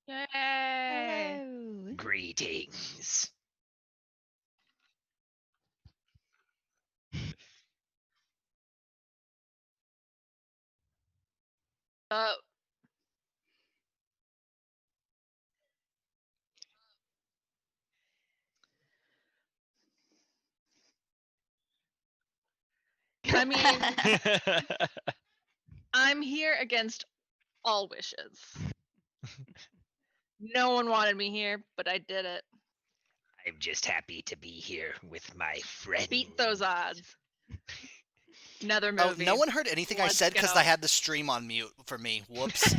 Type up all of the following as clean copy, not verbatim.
Yay! Hello. Greetings. Uh, I mean, I'm here against all wishes. No one wanted me here, but I did it. I'm just happy to be here with my friends. Beat those odds. Another Oh, movie. no one heard anything I Let's said because go. I had the stream on mute for me. Whoops.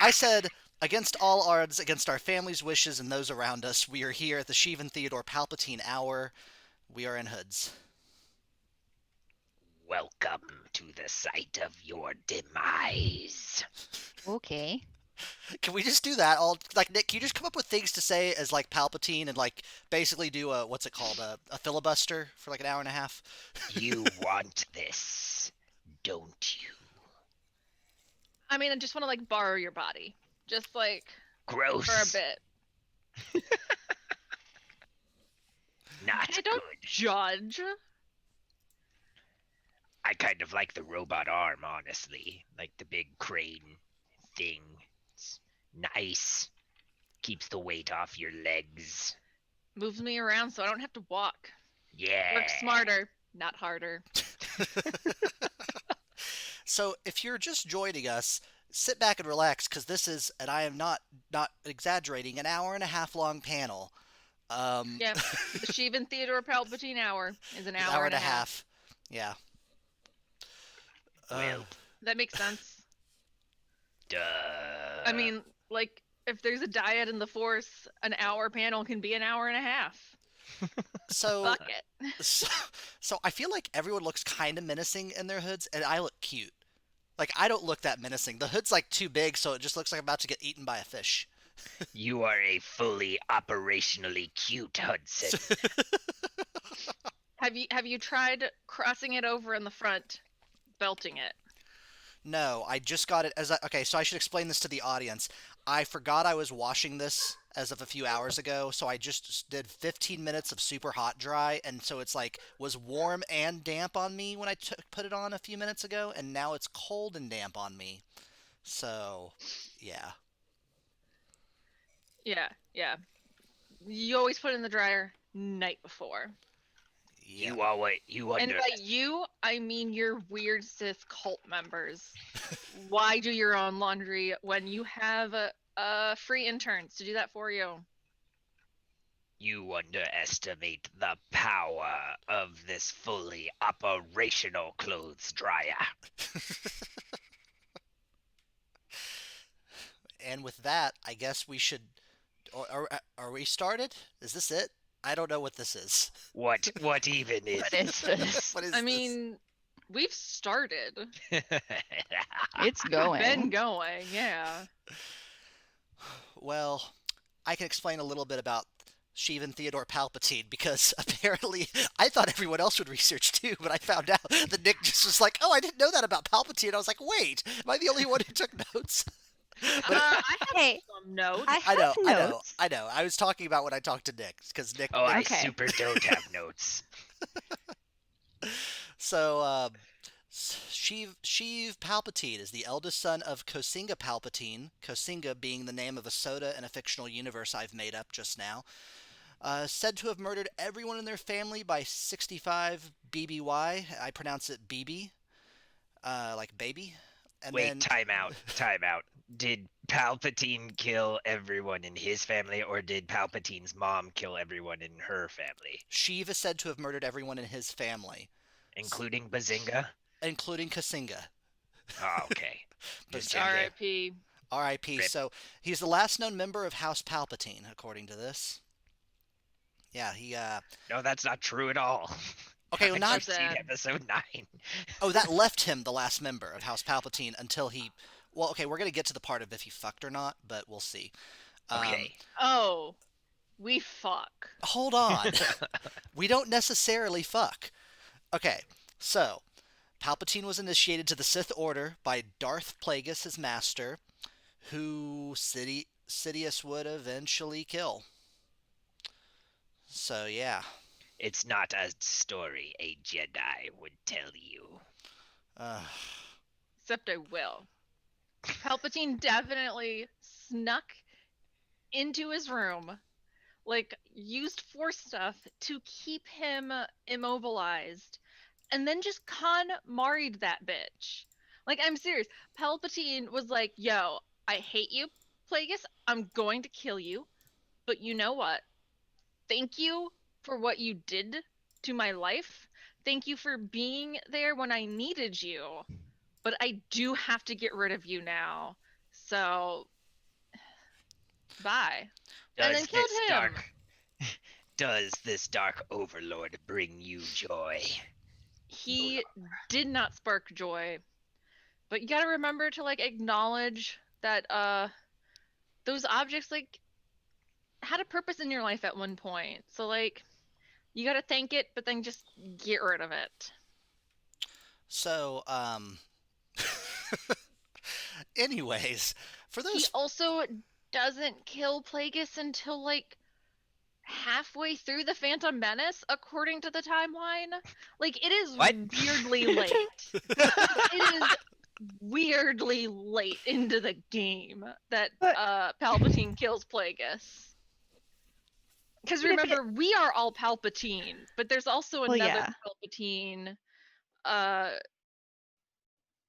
I said, against all odds, against our family's wishes and those around us, we are here at the Sheevan Theodore Palpatine Hour. We are in hoods. Welcome to the site of your demise. Okay. Can we just do that? All like Nick, can you just come up with things to say as like Palpatine and like basically do a what's it called a filibuster for like an hour and a half? You want this, don't you? I mean, I just want to like borrow your body, just like Gross. for a bit. Not I don't good. judge. I kind of like the robot arm, honestly. Like the big crane thing. It's nice. Keeps the weight off your legs. Moves me around so I don't have to walk. Yeah. Work smarter, not harder. So if you're just joining us, sit back and relax because this is, and I am not exaggerating, an hour and a half long panel. Yep. The Sheevan Theodore Palpatine hour is an hour, hour and a half. Yeah. Well, that makes sense. Duh. I mean, like, if there's a diet in the Force, an hour panel can be an hour and a half. So, Fuck it. so I feel like everyone looks kind of menacing in their hoods, and I look cute. Like, I don't look that menacing. The hood's like too big, so it just looks like I'm about to get eaten by a fish. You are a fully operationally cute Hudson. Have you tried crossing it over in the front, belting it? No, I just got it as okay, so I should explain this to the audience. I forgot I was washing this as of a few hours ago, so I just did 15 minutes of super hot dry, and so it's like was warm and damp on me when I put it on a few minutes ago, and now it's cold and damp on me. So, yeah. Yeah. You always put it in the dryer night before. Yeah. You wonder. And by you, I mean your weird cis cult members. Why do your own laundry when you have free interns to do that for you? You underestimate the power of this fully operational clothes dryer. And with that, I guess we should. Are we started? Is this it? I don't know what this is. What even is? What is this? What is I this? mean, we've started. It's going. Been going, yeah. Well, I can explain a little bit about Sheevan Theodore Palpatine because apparently I thought everyone else would research too, but I found out that Nick just was like, "Oh, I didn't know that about Palpatine." I was like, "Wait, am I the only one who took notes?" I have Hey, some notes. I have notes. I know. I was talking about when I talked to Nick because Nick. Oh, I Okay. super don't have notes. So, Sheev Palpatine is the eldest son of Kosinga Palpatine, Kosinga being the name of a soda in a fictional universe I've made up just now. Said to have murdered everyone in their family by 65 BBY. I pronounce it BB, like baby. And Wait, then time out. Did Palpatine kill everyone in his family, or did Palpatine's mom kill everyone in her family? Sheev is said to have murdered everyone in his family, Including Bazinga? including Kosinga. Oh, okay. Bazinga. R.I.P. R.I.P. Rip. So he's the last known member of House Palpatine, according to this. Yeah, he. No, that's not true at all. Okay, well, not. I've seen episode 9. Oh, that left him the last member of House Palpatine until he. Well, okay, we're gonna get to the part of if he fucked or not, but we'll see. Okay. Oh, we fuck. Hold on. We don't necessarily fuck. Okay, so Palpatine was initiated to the Sith Order by Darth Plagueis, his master, who Sidious would eventually kill. So yeah. It's not a story a Jedi would tell you. Uh, Except I will. Palpatine definitely snuck into his room, like used force stuff to keep him immobilized, and then just con Mari'd that bitch. Like, I'm serious. Palpatine was like, yo, I hate you, Plagueis. I'm going to kill you. But you know what? Thank you for what you did to my life. Thank you for being there when I needed you. But I do have to get rid of you now. So, bye. And then killed him. Does this dark overlord bring you joy? He did not spark joy. But you gotta remember to like acknowledge that those objects like had a purpose in your life at one point. So like you gotta thank it, but then just get rid of it. so, anyways, for He those. also doesn't kill Plagueis until like halfway through the Phantom Menace, according to the timeline. Like it is What? weirdly late. It is weirdly late into the game that But- Palpatine kills Plagueis. Because But if it- remember, we are all Palpatine, but there's also Well, another yeah. Palpatine.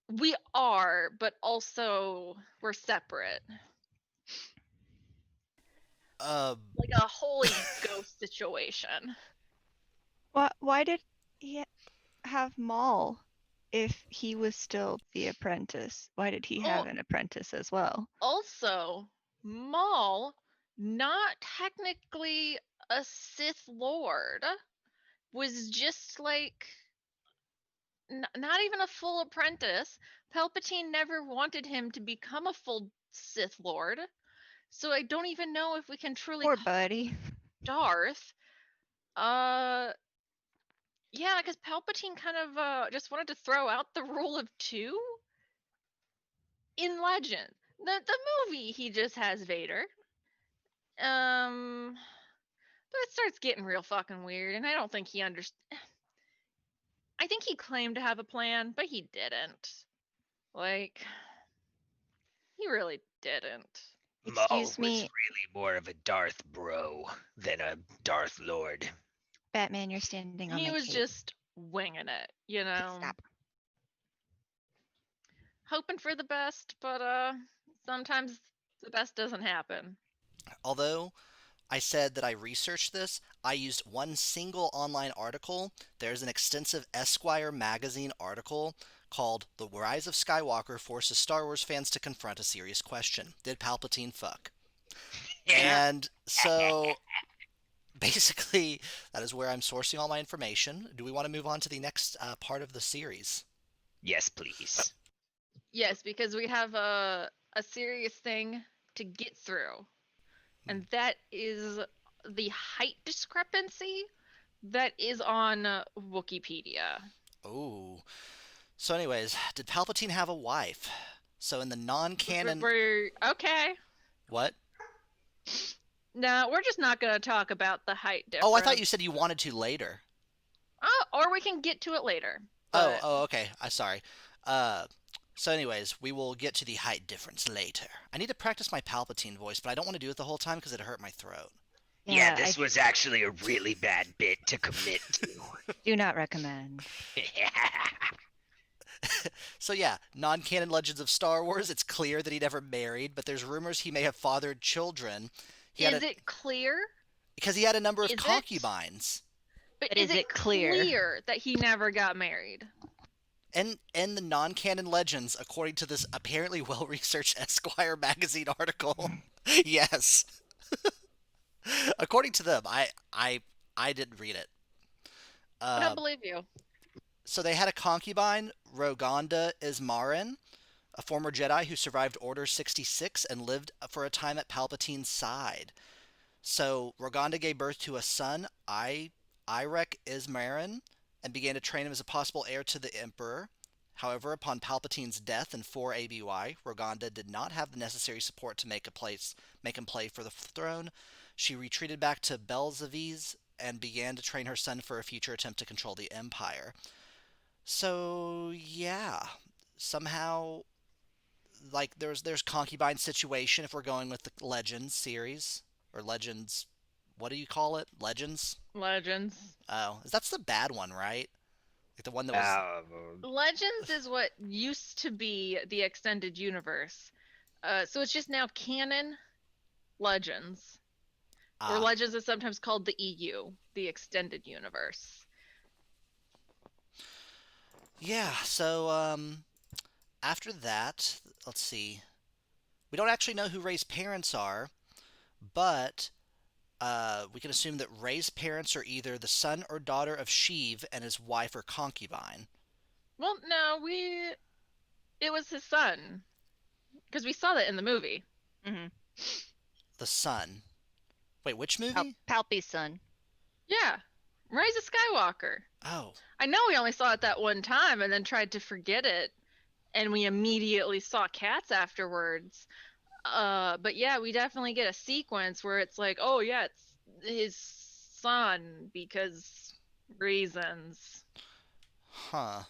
We are, but also we're separate. Like a holy ghost situation. Why did he have Maul if he was still the apprentice? Why did he have Oh. an apprentice as well? Also, Maul, not technically a Sith Lord, was just like not even a full apprentice. Palpatine never wanted him to become a full Sith Lord. So I don't even know if we can truly Poor call buddy. Darth. Yeah, because Palpatine kind of just wanted to throw out the rule of two in Legend. The movie he just has Vader. But it starts getting real fucking weird, and I don't think he understood. I think he claimed to have a plan, but he didn't. Like, he really didn't. Maul Excuse was me, really more of a Darth bro than a Darth Lord. Batman, you're standing on He my was cape. just winging it, you know. Stop. Hoping for the best, but sometimes the best doesn't happen. Although I said that I researched this, I used one single online article. There's an extensive Esquire magazine article called The Rise of Skywalker Forces Star Wars Fans to Confront a Serious Question. Did Palpatine fuck? And so basically, that is where I'm sourcing all my information. Do we want to move on to the next part of the series? Yes, please. Yes, because we have a serious thing to get through. And that is the height discrepancy that is on Wikipedia. Oh. So anyways, did Palpatine have a wife? So in the non-canon... Okay. What? No, we're just not going to talk about the height difference. Oh, I thought you said you wanted to later. Or we can get to it later. Oh, okay. I'm sorry. So anyways, we will get to the height difference later. I need to practice my Palpatine voice, but I don't want to do it the whole time because it hurt my throat. Yeah, this was actually a really bad bit to commit to. Do not recommend. So yeah, non-canon Legends of Star Wars, it's clear that he never married, but there's rumors he may have fathered children. Is it clear? Because he had a number of Is it? concubines. But is it clear that he never got married? In the non-canon legends, according to this apparently well-researched Esquire magazine article, yes. According to them, I didn't read it. I don't believe you. So they had a concubine, Roganda Ismarin, a former Jedi who survived Order 66 and lived for a time at Palpatine's side. So Roganda gave birth to a son, Irek Ismarin, and began to train him as a possible heir to the Emperor. However, upon Palpatine's death in 4 ABY, Roganda did not have the necessary support to make him play for the throne. She retreated back to Belzaviz and began to train her son for a future attempt to control the Empire. So yeah, somehow, like there's concubine situation if we're going with the Legends series or Legends. What do you call it? Legends? Legends. Oh, that's the bad one, right? Like the one that was. Legends is what used to be the extended universe. So it's just now canon Legends. Or Legends is sometimes called the EU, the extended universe. Yeah, so after that, let's see. We don't actually know who Rey's parents are, but we can assume that Rey's parents are either the son or daughter of Sheev and his wife or concubine. Well, no, it was his son. Because we saw that in the movie. Mm-hmm. The son. Wait, which movie? Palpy's son. Yeah. Rey's a Skywalker. Oh. I know we only saw it that one time and then tried to forget it. And we immediately saw cats afterwards. But yeah, we definitely get a sequence where it's like, oh yeah, it's his son because reasons. Huh.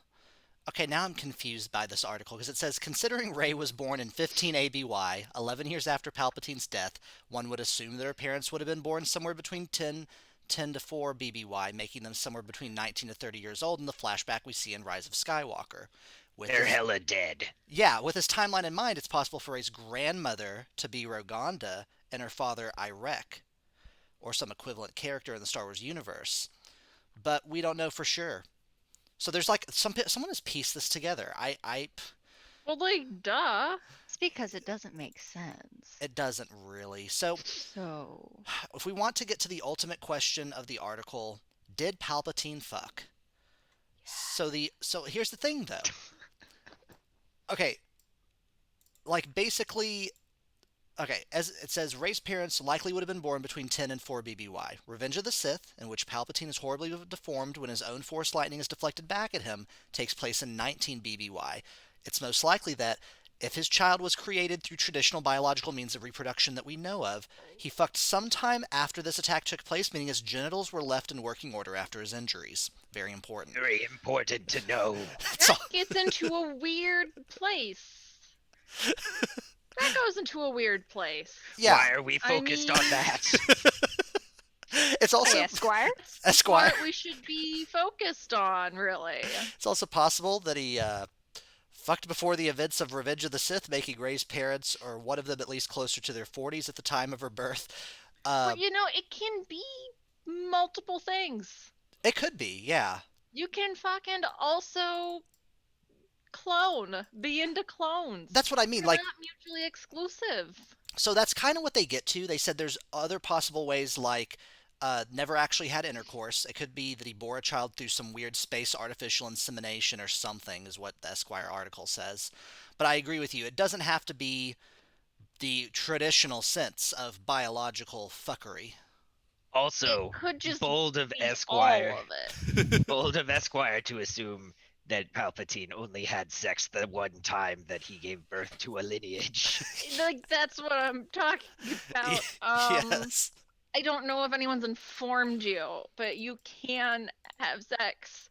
Okay, now I'm confused by this article because it says considering Rey was born in 15 ABY, 11 years after Palpatine's death, one would assume that her parents would have been born somewhere between 10 to 4 BBY, making them somewhere between 19 to 30 years old in the flashback we see in Rise of Skywalker. They're hella dead. Yeah, with this timeline in mind, it's possible for Rey's grandmother to be Roganda and her father Irek, or some equivalent character in the Star Wars universe. But we don't know for sure. So there's like someone has pieced this together. Well, like, duh. It's because it doesn't make sense. It doesn't really. So if we want to get to the ultimate question of the article, did Palpatine fuck? Yeah. So here's the thing though. Okay. Like basically okay, as it says, Rey's parents likely would have been born between 10 and 4 BBY. Revenge of the Sith, in which Palpatine is horribly deformed when his own Force lightning is deflected back at him, takes place in 19 BBY. It's most likely that, if his child was created through traditional biological means of reproduction that we know of, he fucked sometime after this attack took place, meaning his genitals were left in working order after his injuries. Very important. Very important to know. That gets into a weird place. That goes into a weird place. Yeah. Why are we focused on that? It's also Esquire. What we should be focused on, really. It's also possible that he fucked before the events of Revenge of the Sith, making Rey's parents, or one of them at least, closer to their 40s at the time of her birth. But it can be multiple things. It could be, yeah. You can fucking also be into clones. That's what I mean. They're like, not mutually exclusive. So that's kind of what they get to. They said there's other possible ways, like never actually had intercourse. It could be that he bore a child through some weird space artificial insemination or something, is what the Esquire article says. But I agree with you. It doesn't have to be the traditional sense of biological fuckery. Also, it could just bold of be Esquire. All of it. Bold of Esquire to assume that Palpatine only had sex the one time that he gave birth to a lineage. Like, that's what I'm talking about. Yes. I don't know if anyone's informed you, but you can have sex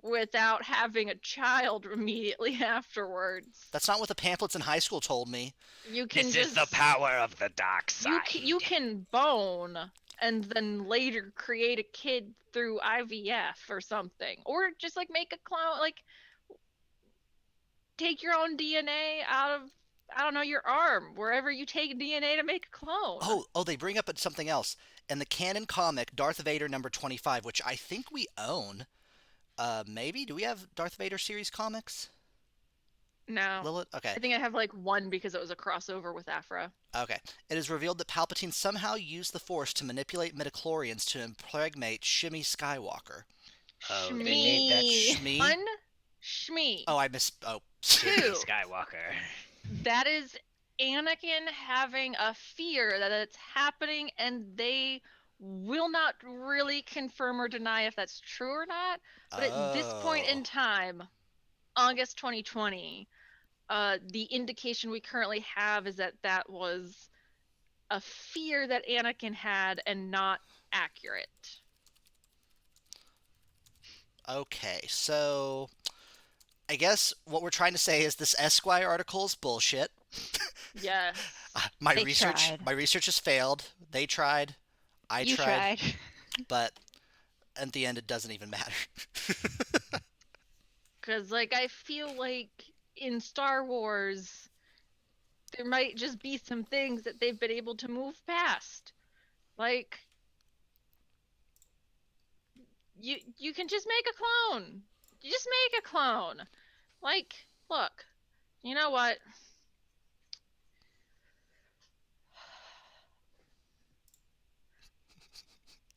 without having a child immediately afterwards. That's not what the pamphlets in high school told me. You can This is the power of the dark side. You can bone and then later create a kid through IVF or something. Or just like make a clone, like take your own DNA out of, I don't know, your arm, wherever you take DNA to make a clone. Oh, they bring up something else. In the canon comic, Darth Vader number 25, which I think we own. Maybe? Do we have Darth Vader series comics? No. Lilith? Okay. I think I have like one because it was a crossover with Afra. Okay. It is revealed that Palpatine somehow used the Force to manipulate midichlorians to impregnate Shmi Skywalker. Oh, Shmi. they made that Shmi? One, Shmi. Oh, I missed. Oh. Two. Skywalker. That is Anakin having a fear that it's happening, and they will not really confirm or deny if that's true or not. But at this point in time, August 2020, the indication we currently have is that that was a fear that Anakin had and not accurate. Okay, so I guess what we're trying to say is this Esquire article is bullshit. Yes. My They research tried. has failed. They tried. I You tried. tried. But at the end, it doesn't even matter. Because, like, I feel like in Star Wars, there might just be some things that they've been able to move past. Like, you can just make a clone. You just make a clone. Like, look, you know what?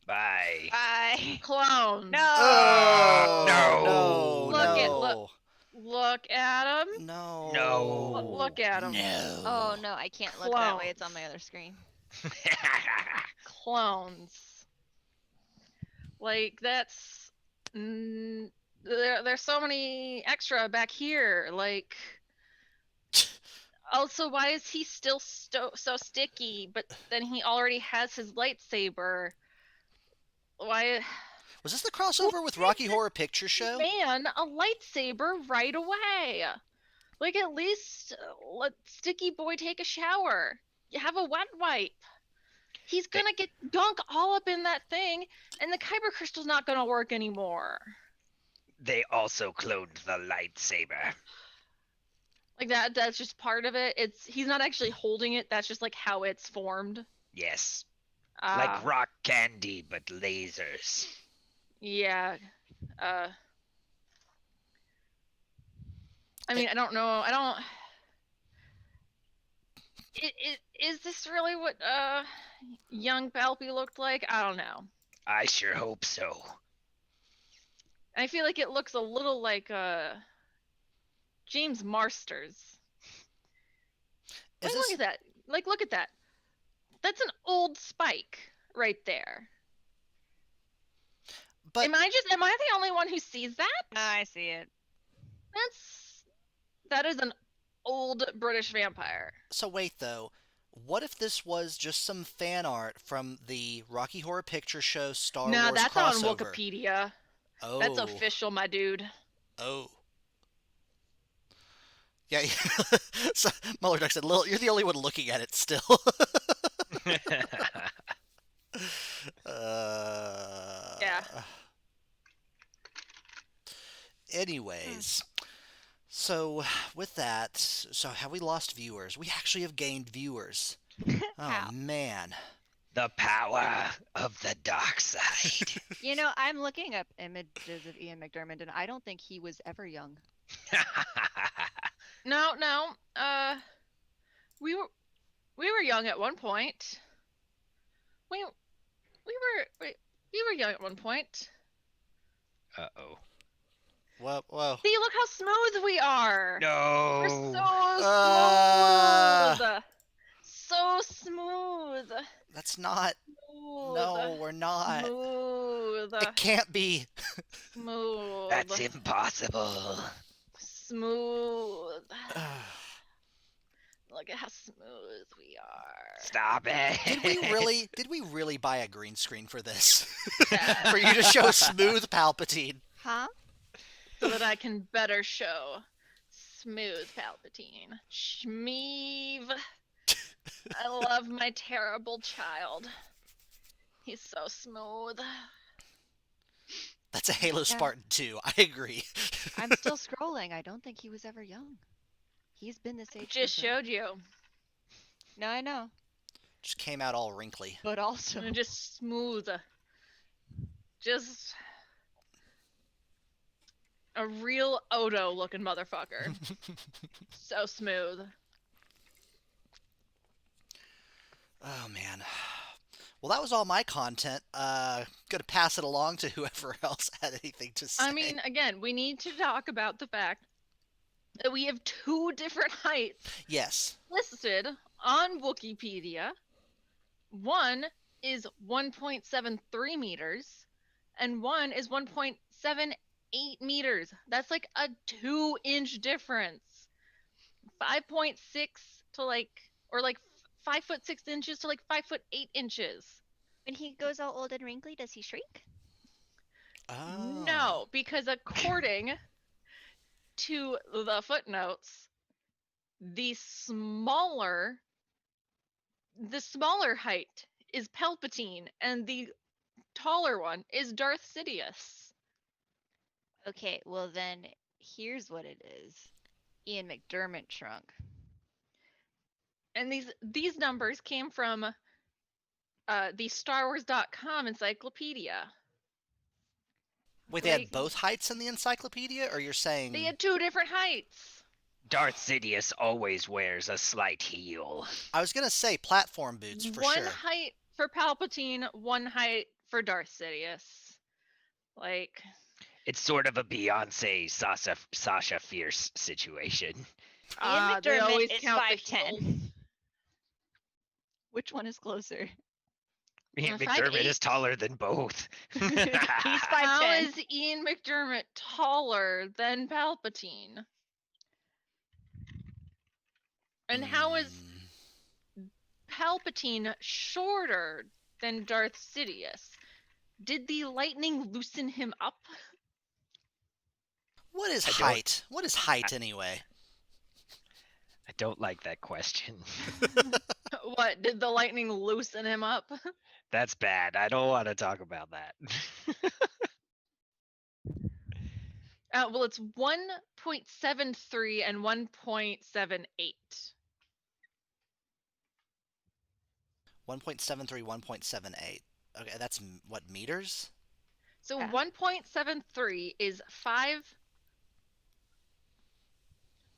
Bye. Bye. Clones. No. Oh, No. no, Look at no, look at him. no, No. Look at him. no. Oh no, I can't look that way. It's on my other screen. Clones. Like, that's there's so many extra back here. Like, also, why is he still so sticky? But then he already has his lightsaber. Why? Was this the crossover with Rocky Horror Picture Show? Man, a lightsaber right away. Like, at least let Sticky Boy take a shower. You have a wet wipe. He's gonna get gunk all up in that thing, and the Kyber crystal's not gonna work anymore. They also cloned the lightsaber. Like, that's just part of it. He's not actually holding it. That's just like how it's formed. Yes. Uh, Like rock candy, but lasers. Yeah. I mean, I don't know. I don't. Is this really what young Palpy looked like? I don't know. I sure hope so. I feel like it looks a little like James Marsters. Is Like, look this? at that. Like, look at that. That's an old Spike right there. But Am I the only one who sees that? No, I see it. That is an old British vampire. so wait though. What if this was just some fan art from the Rocky Horror Picture Show Star No, Wars that's crossover? on Wikipedia. Oh. That's official, my dude. Oh. Yeah. So, Muller Duck said, "Lil, you're the only one looking at it still." Yeah. Anyways, so with that, so have we lost viewers? We actually have gained viewers. Oh How? man. The power of the dark side. You know, I'm looking up images of Ian McDermott, and I don't think he was ever young. No. We were young at one point. We were young at one point. Uh-oh. Whoa. See, look how smooth we are. No. We're so smooth. So smooth. That's not. Smooth. No, we're not. Smooth. It can't be. Smooth. That's impossible. Smooth. Look at how smooth we are. Stop it. Did we really buy a green screen for this? Yeah. For you to show smooth Palpatine? Huh? So that I can better show smooth Palpatine. Shmeev. I love my terrible child. He's so smooth. That's a Halo Yeah. Spartan 2. I agree. I'm still scrolling. I don't think he was ever young. He's been this age. Just for some- showed you. No, I know. Just came out all wrinkly. But also, And just smooth. Just a real Odo looking motherfucker. So smooth. Oh man. Well, that was all my content. Gonna pass it along to whoever else had anything to say. I mean, again, we need to talk about the fact that we have two different heights yes. listed on Wikipedia. One is 1.73 meters, and one is 1.78 meters. That's like a 2-inch difference. 5.6 to or 5'6" to 5'8". When he goes all old and wrinkly, does he shrink? Oh. No, because according to the footnotes, the smaller height is Palpatine, and the taller one is Darth Sidious. Okay, well then, here's what it is. Ian McDermott shrunk. And these numbers came from the StarWars.com encyclopedia. Wait, they had both heights in the encyclopedia, or you're saying They had 2 different heights. Darth Sidious always wears a slight heel. I was gonna say platform boots for One sure. height for Palpatine, 1 height for Darth Sidious. Like, It's sort of a Beyonce Sasha Fierce situation. Ian they always McDermott is count the heels. 5'10". Which one is closer? Ian 5'8". McDermott is taller than both. He's How 5'10". is Ian McDermott taller than Palpatine? And how is Palpatine shorter than Darth Sidious? Did the lightning loosen him up? What is I don't- height? What is height anyway? I don't like that question. What, did the lightning loosen him up? That's bad. I don't want to talk about that. Well, it's 1.73 and 1.78. 1.73, 1.78. Okay, that's what, meters? So Yeah. 1.73 is 5.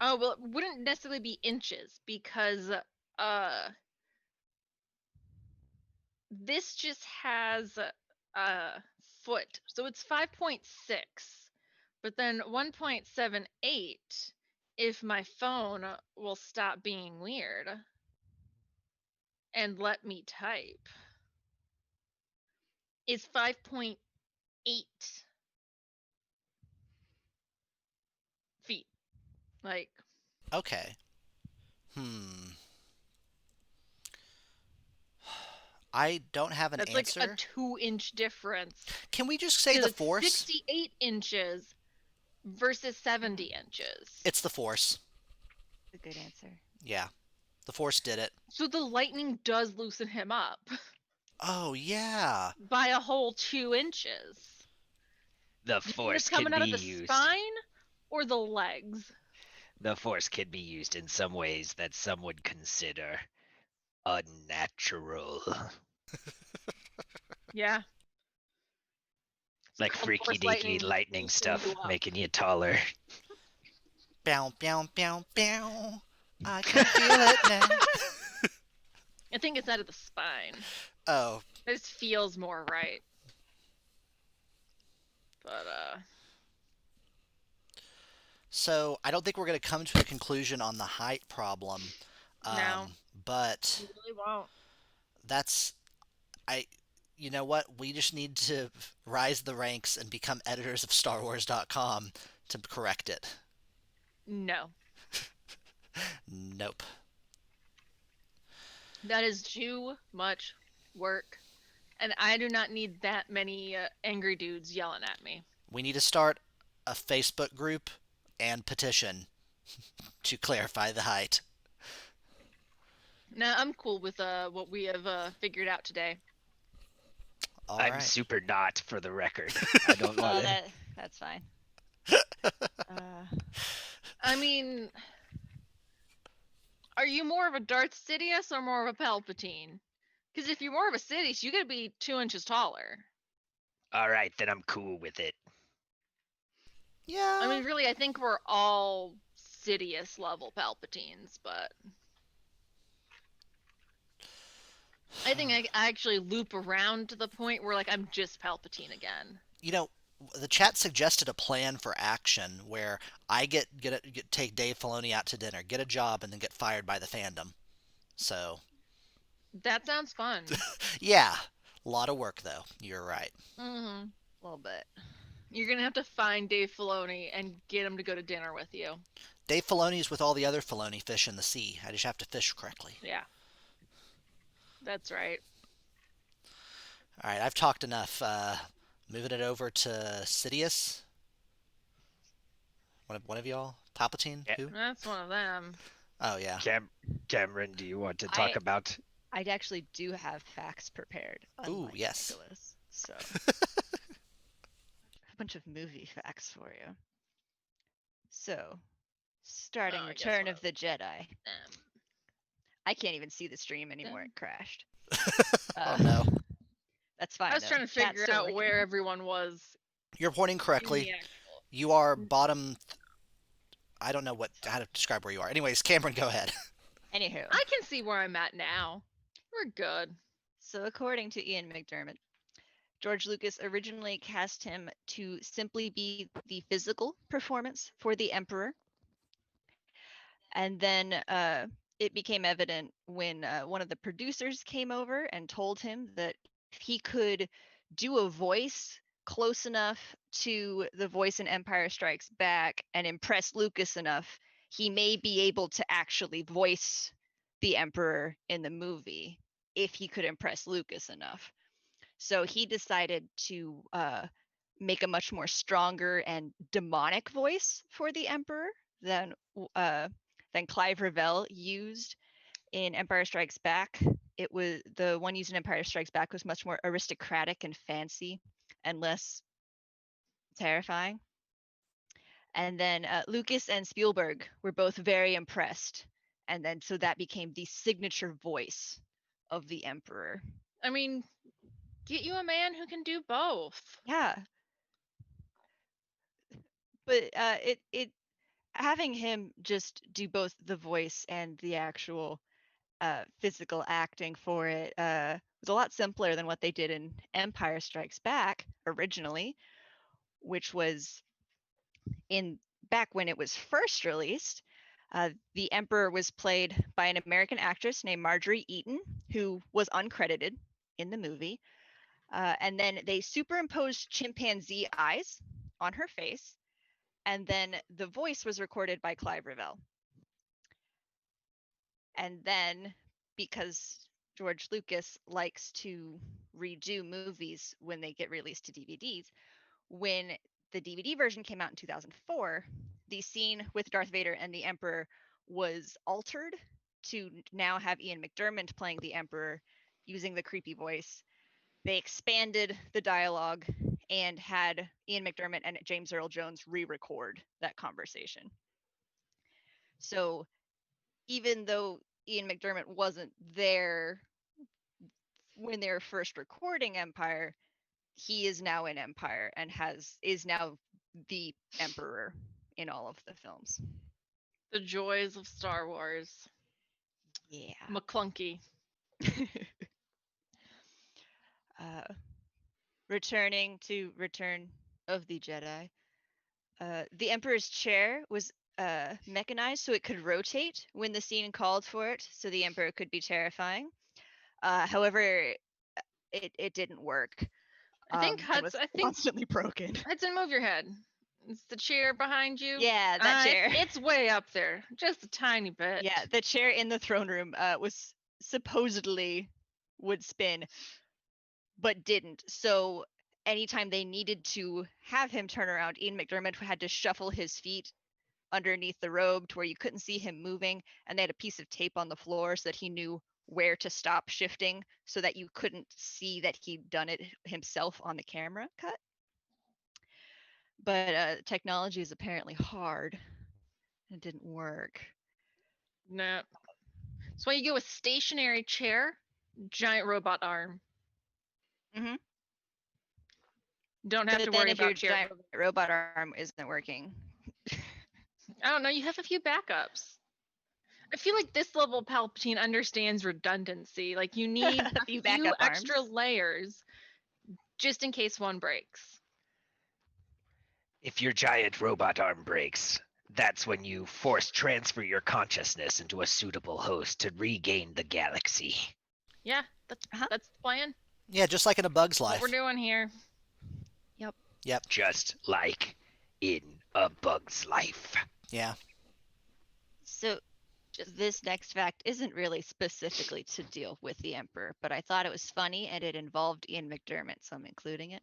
Oh, well, it wouldn't necessarily be inches because this just has a foot. So it's 5.6. But then 1.78, if my phone will stop being weird and let me type, is 5.8 feet. Like, Okay. I don't have an that's answer. like a 2-inch difference. Can we just say 'Cause the it's Force? 68 inches versus 70 inches. It's the Force. A good answer. Yeah. The Force did it. So the lightning does loosen him up Oh, yeah. by a whole 2 inches. The Do you think Force it's can coming out be of the used. spine or the legs? The Force can be used in some ways that some would consider unnatural. Yeah. Like called freaky Force deaky lightning lightning loosening stuff, you up. making you taller. Bow, bow, bow, bow. I can feel it now. I think it's out of the spine. Oh, This feels more right. But so I don't think we're going to come to a conclusion on the height problem. No. But you really won't. that's you know what? We just need to rise the ranks and become editors of StarWars.com to correct it. No. Nope. That is too much work. And I do not need that many angry dudes yelling at me. We need to start a Facebook group and petition to clarify the height. No, I'm cool with what we have figured out today. All I'm right. super not, for the record. I don't Well, want it. that's fine. I mean, are you more of a Darth Sidious or more of a Palpatine? Because if you're more of a Sidious, you gotta be 2 inches taller. All right, then I'm cool with it. Yeah. I mean, really, I think we're all Sidious level Palpatines, but I think I actually loop around to the point where, like, I'm just Palpatine again. You know, the chat suggested a plan for action where I take Dave Filoni out to dinner, get a job, and then get fired by the fandom. So That sounds fun. yeah, a lot of work though. You're right. Mm-hmm. A little bit. You're gonna have to find Dave Filoni and get him to go to dinner with you. Dave Filoni's with all the other Filoni fish in the sea. I just have to fish correctly. Yeah. That's right. All right, I've talked enough. Moving it over to Sidious. One of y'all? Palpatine? Yeah. Who? That's one of them. Oh, yeah. Cameron, do you want to talk about? I actually do have facts prepared. Ooh, Unlike yes. Nicholas, so a bunch of movie facts for you. So, starting Oh, I guess Return one of the Jedi. Um, I can't even see the stream anymore. It crashed. Oh, no. That's fine. I was though. trying to Chat's figure still out working. where everyone was You're pointing in correctly. the actual. You are bottom. I don't know how to describe where you are. Anyways, Cameron, go ahead. Anywho, I can see where I'm at now. We're good. so according to Ian McDermott, George Lucas originally cast him to simply be the physical performance for the Emperor. And then it became evident when one of the producers came over and told him that if he could do a voice close enough to the voice in Empire Strikes Back and impress Lucas enough, he may be able to actually voice the Emperor in the movie if he could impress Lucas enough. So he decided to make a much more stronger and demonic voice for the Emperor than Clive Revell used in Empire Strikes Back. It was the one used in Empire Strikes Back was much more aristocratic and fancy and less terrifying. And then Lucas and Spielberg were both very impressed. And then so that became the signature voice of the Emperor. I mean, get you a man who can do both. Yeah. But it having him just do both the voice and the actual physical acting for it was a lot simpler than what they did in Empire Strikes Back originally, which was in back when it was first released. The Emperor was played by an American actress named Marjorie Eaton, who was uncredited in the movie. And then they superimposed chimpanzee eyes on her face. And then the voice was recorded by Clive Revell. And then, because George Lucas likes to redo movies when they get released to DVDs, when the DVD version came out in 2004, the scene with Darth Vader and the Emperor was altered to now have Ian McDermott playing the Emperor using the creepy voice. They expanded the dialogue and had Ian McDermott and James Earl Jones re-record that conversation. So even though Ian McDermott wasn't there when they were first recording Empire, he is now in Empire and is now the Emperor in all of the films. The joys of Star Wars. Yeah. McClunky. Returning to Return of the Jedi, the Emperor's chair was mechanized so it could rotate when the scene called for it, so the Emperor could be terrifying. However, it didn't work. I think and was constantly broken. Hudson, move your head. It's the chair behind you. Yeah, that chair. It's way up there, just a tiny bit. Yeah, the chair in the throne room was supposedly would spin, but didn't. So anytime they needed to have him turn around, Ian McDermott had to shuffle his feet underneath the robe to where you couldn't see him moving, and they had a piece of tape on the floor so that he knew where to stop shifting so that you couldn't see that he'd done it himself on the camera cut. But technology is apparently hard. It didn't work. No. That's why you go with stationary chair, giant robot arm. Mm-hmm. Don't have to worry if about your chair. giant robot arm isn't working. I don't know. You have a few backups. I feel like this level Palpatine understands redundancy. Like you need a few backup extra arms. layers just in case one breaks. If your giant robot arm breaks, that's when you force transfer your consciousness into a suitable host to regain the galaxy. Yeah, that's the plan. Yeah, just like in A Bug's What Life. we're doing here. Yep. Yep. Just like in A Bug's Life. Yeah. So this next fact isn't really specifically to deal with the Emperor, but I thought it was funny and it involved Ian McDermott, so I'm including it.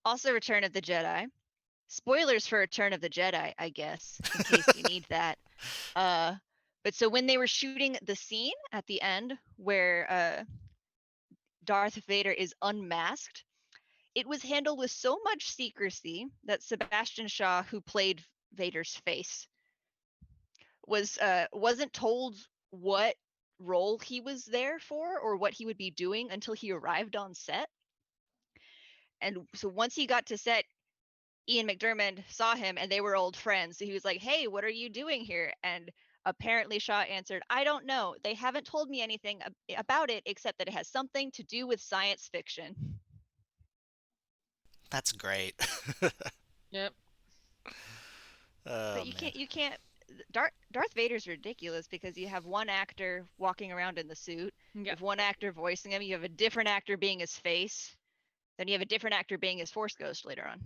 Also, Return of the Jedi. Spoilers for Return of the Jedi, I guess, in case you need that. But so when they were shooting the scene at the end where Darth Vader is unmasked, it was handled with so much secrecy that Sebastian Shaw, who played Vader's face, wasn't told what role he was there for or what he would be doing until he arrived on set. And so once he got to set, Ian McDermott saw him and they were old friends. So he was like, "Hey, what are you doing here?" And apparently Shaw answered, "I don't know. They haven't told me anything about it except that it has something to do with science fiction." That's great. Yep. Oh, But man. you can't Darth Vader's ridiculous because you have one actor walking around in the suit, you Yep. have one actor voicing him, you have a different actor being his face, then you have a different actor being his Force Ghost later on.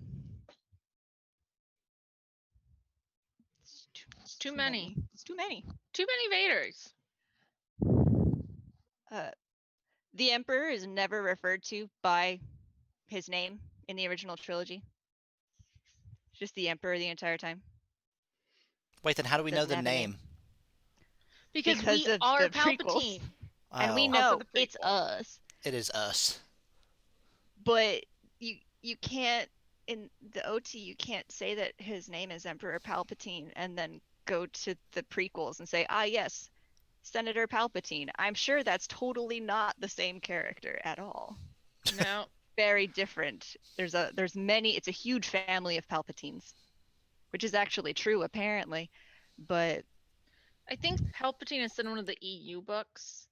It's too many. It's too many. Too many Vaders. The Emperor is never referred to by his name in the original trilogy. Just the Emperor the entire time. Wait, then how do we know Doesn't the have a name. name? Because Because we of are the prequels. Palpatine. And we Oh, Also know the it's prequel. us. it is us. But you can't, in the OT, you can't say that his name is Emperor Palpatine and then go to the prequels and say, "Ah, yes, Senator Palpatine." I'm sure that's totally not the same character at all. No. Very different. There's many. It's a huge family of Palpatines, which is actually true apparently, but I think Palpatine is in one of the EU books.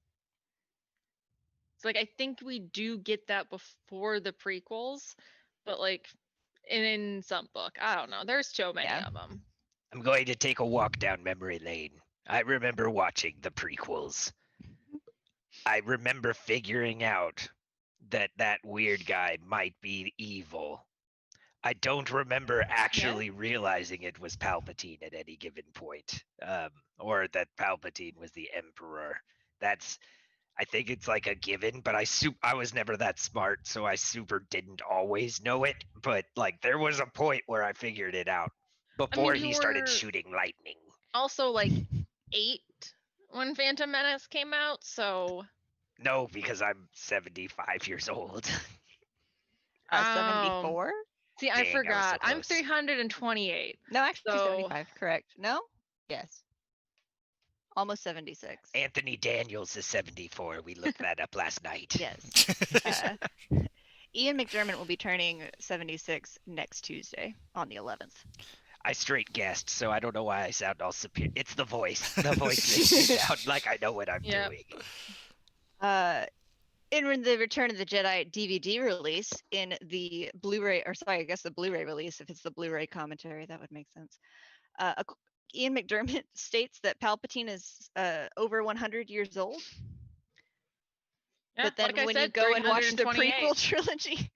It's like I think we do get that before the prequels, but like in some book, I don't know. There's so many Yeah. of them. I'm going to take a walk down memory lane. I remember watching the prequels. I remember figuring out that that weird guy might be evil. I don't remember actually realizing it was Palpatine at any given point, or that Palpatine was the Emperor. I think it's like a given, but I was never that smart, so I super didn't always know it. But like there was a point where I figured it out before you he started were shooting lightning. also like 8 when Phantom Menace came out, so No, because I'm 75 years old. 74? See, Dang, I I was forgot. so I'm close. 328. No, actually So 75, correct. No? Yes. Almost 76. Anthony Daniels is 74. We looked that up last night. Yes. Ian McDermott will be turning 76 next Tuesday on the 11th. I straight guessed, so I don't know why I sound all superior. It's the voice. The voice makes me sound like I know what I'm Yep. doing. In the Return of the Jedi DVD release, in the Blu-ray, or sorry, I guess the Blu-ray release, if it's the Blu-ray commentary, that would make sense. Ian McDermott states that Palpatine is over 100 years old. yeah, But then like I when said, you go and watch the 328. prequel trilogy,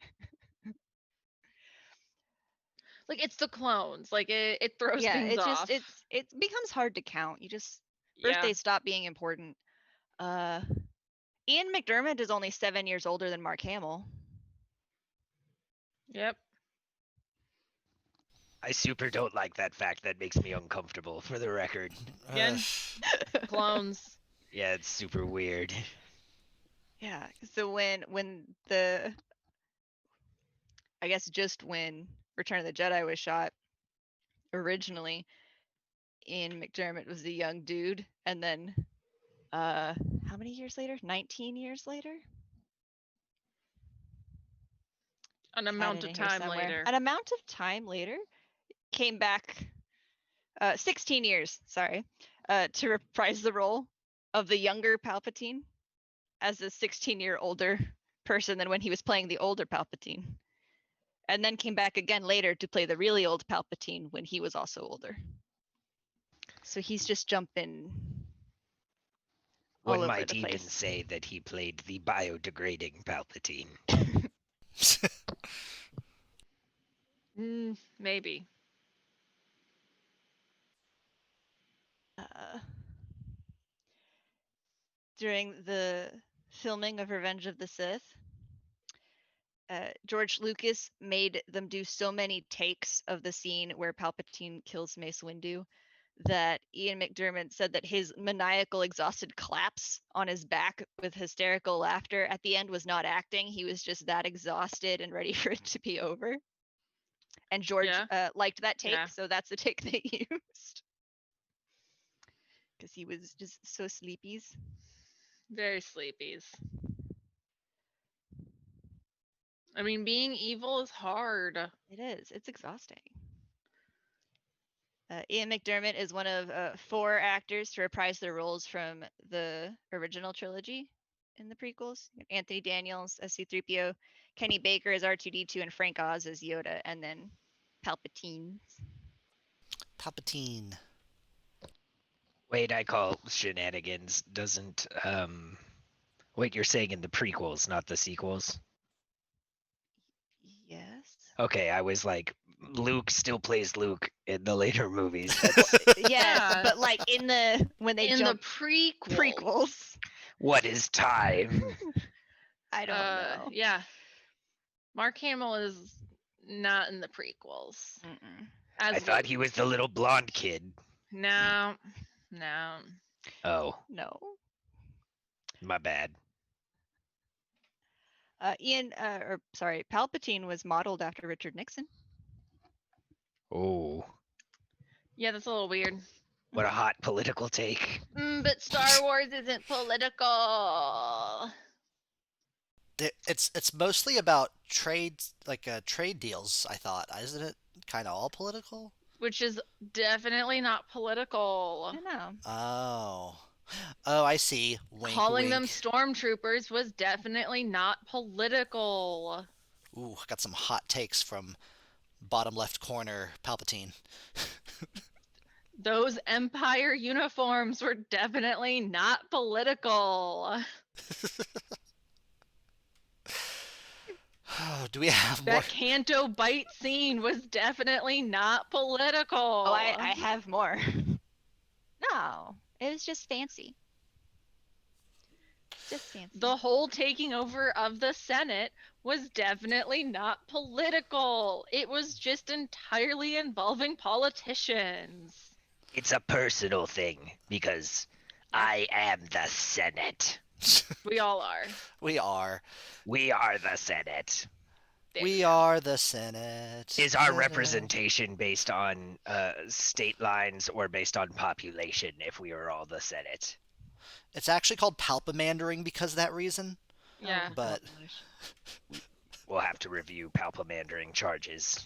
like it's the clones. Like it throws yeah, things it off. just it becomes hard to count. You just Yeah. birthdays stop being important. Ian McDermott is only 7 years older than Mark Hamill. Yep. I super don't like that fact. That makes me uncomfortable, for the record. Again, clones. Yeah, it's super weird. Yeah. So when the I guess just when Return of the Jedi was shot originally, Ian McDermott was a young dude, and then how many years later? 19 years later? An Had amount it of in here time somewhere. later. An amount of time later came back 16 years, sorry, to reprise the role of the younger Palpatine as a 16-year older person than when he was playing the older Palpatine. And then came back again later to play the really old Palpatine when he was also older. So he's just jumping all One over might the even place. say that he played the biodegrading Palpatine. Maybe. During the filming of Revenge of the Sith, George Lucas made them do so many takes of the scene where Palpatine kills Mace Windu that Ian McDiarmid said that his maniacal, exhausted claps on his back with hysterical laughter at the end was not acting. He was just that exhausted and ready for it to be over. And George liked that take, so that's the take they used. Because he was just so sleepies. Very sleepies. I mean, being evil is hard. It is. It's exhausting. Ian McDiarmid is one of 4 actors to reprise their roles from the original trilogy in the prequels. Anthony Daniels as C-3PO, Kenny Baker as R2-D2, and Frank Oz as Yoda, and then Palpatine. Palpatine. Wait, I call shenanigans. Doesn't wait, you're saying in the prequels, not the sequels? Yes. Okay, I was like, Luke still plays Luke in the later movies. Yes, but like when they jump the prequels. What is time? I don't know. Yeah. Mark Hamill is not in the prequels. I thought he was the little blonde kid. No. Oh. No. My bad. Palpatine was modeled after Richard Nixon. Oh. Yeah, that's a little weird. What a hot political take. But Star Wars isn't political. It's mostly about trade deals, I thought. Isn't it kind of all political? Which is definitely not political. I know. Oh, I see. Wink, Calling wink. them stormtroopers was definitely not political. Ooh, got some hot takes from bottom left corner Palpatine. Those Empire uniforms were definitely not political. Oh, do we have that more? That Canto bite scene was definitely not political. Oh, I have more. No, it was just fancy. Just fancy. The whole taking over of the Senate was definitely not political. It was just entirely involving politicians. It's a personal thing because I am the Senate. We all are. We are. We are the Senate. We are the Senate. Is our representation based on state lines or based on population if we are all the Senate? It's actually called palpamandering because of that reason. Yeah. But we'll have to review palpamandering charges.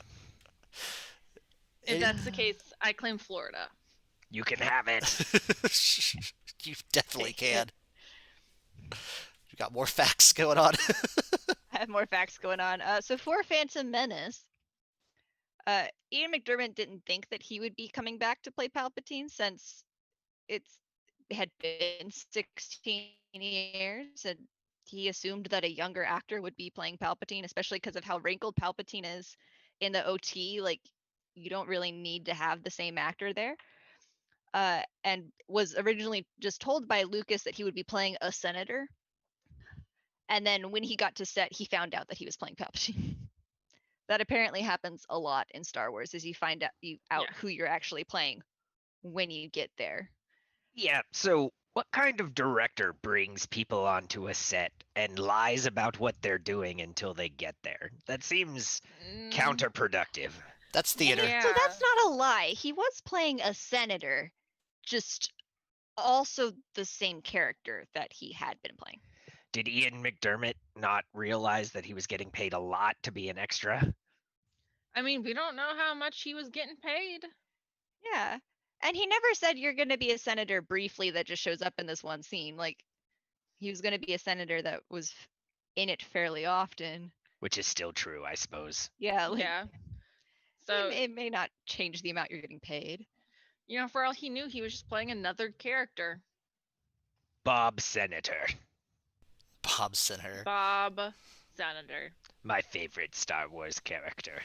If that's the case, I claim Florida. You can have it. You definitely can. You got more facts going on. I have more facts going on. So for Phantom Menace, Ian McDiarmid didn't think that he would be coming back to play Palpatine since it had been 16 years, and he assumed that a younger actor would be playing Palpatine, especially because of how wrinkled Palpatine is in the OT. Like, you don't really need to have the same actor there. And was originally just told by Lucas that he would be playing a senator. And then when he got to set, he found out that he was playing Palpatine. That apparently happens a lot in Star Wars, is you find out who you're actually playing when you get there. Yeah, so what kind of director brings people onto a set and lies about what they're doing until they get there? That seems counterproductive. That's theater. Yeah. So that's not a lie. He was playing a senator, just also the same character that he had been playing. Did Ian McDiarmid not realize that he was getting paid a lot to be an extra? I mean, we don't know how much he was getting paid. Yeah. And he never said you're going to be a senator briefly that just shows up in this one scene. Like, he was going to be a senator that was in it fairly often. Which is still true, I suppose. Yeah. Yeah. So it may not change the amount you're getting paid. You know, for all he knew, he was just playing another character. Bob Senator. Bob Senator. Bob Senator. My favorite Star Wars character.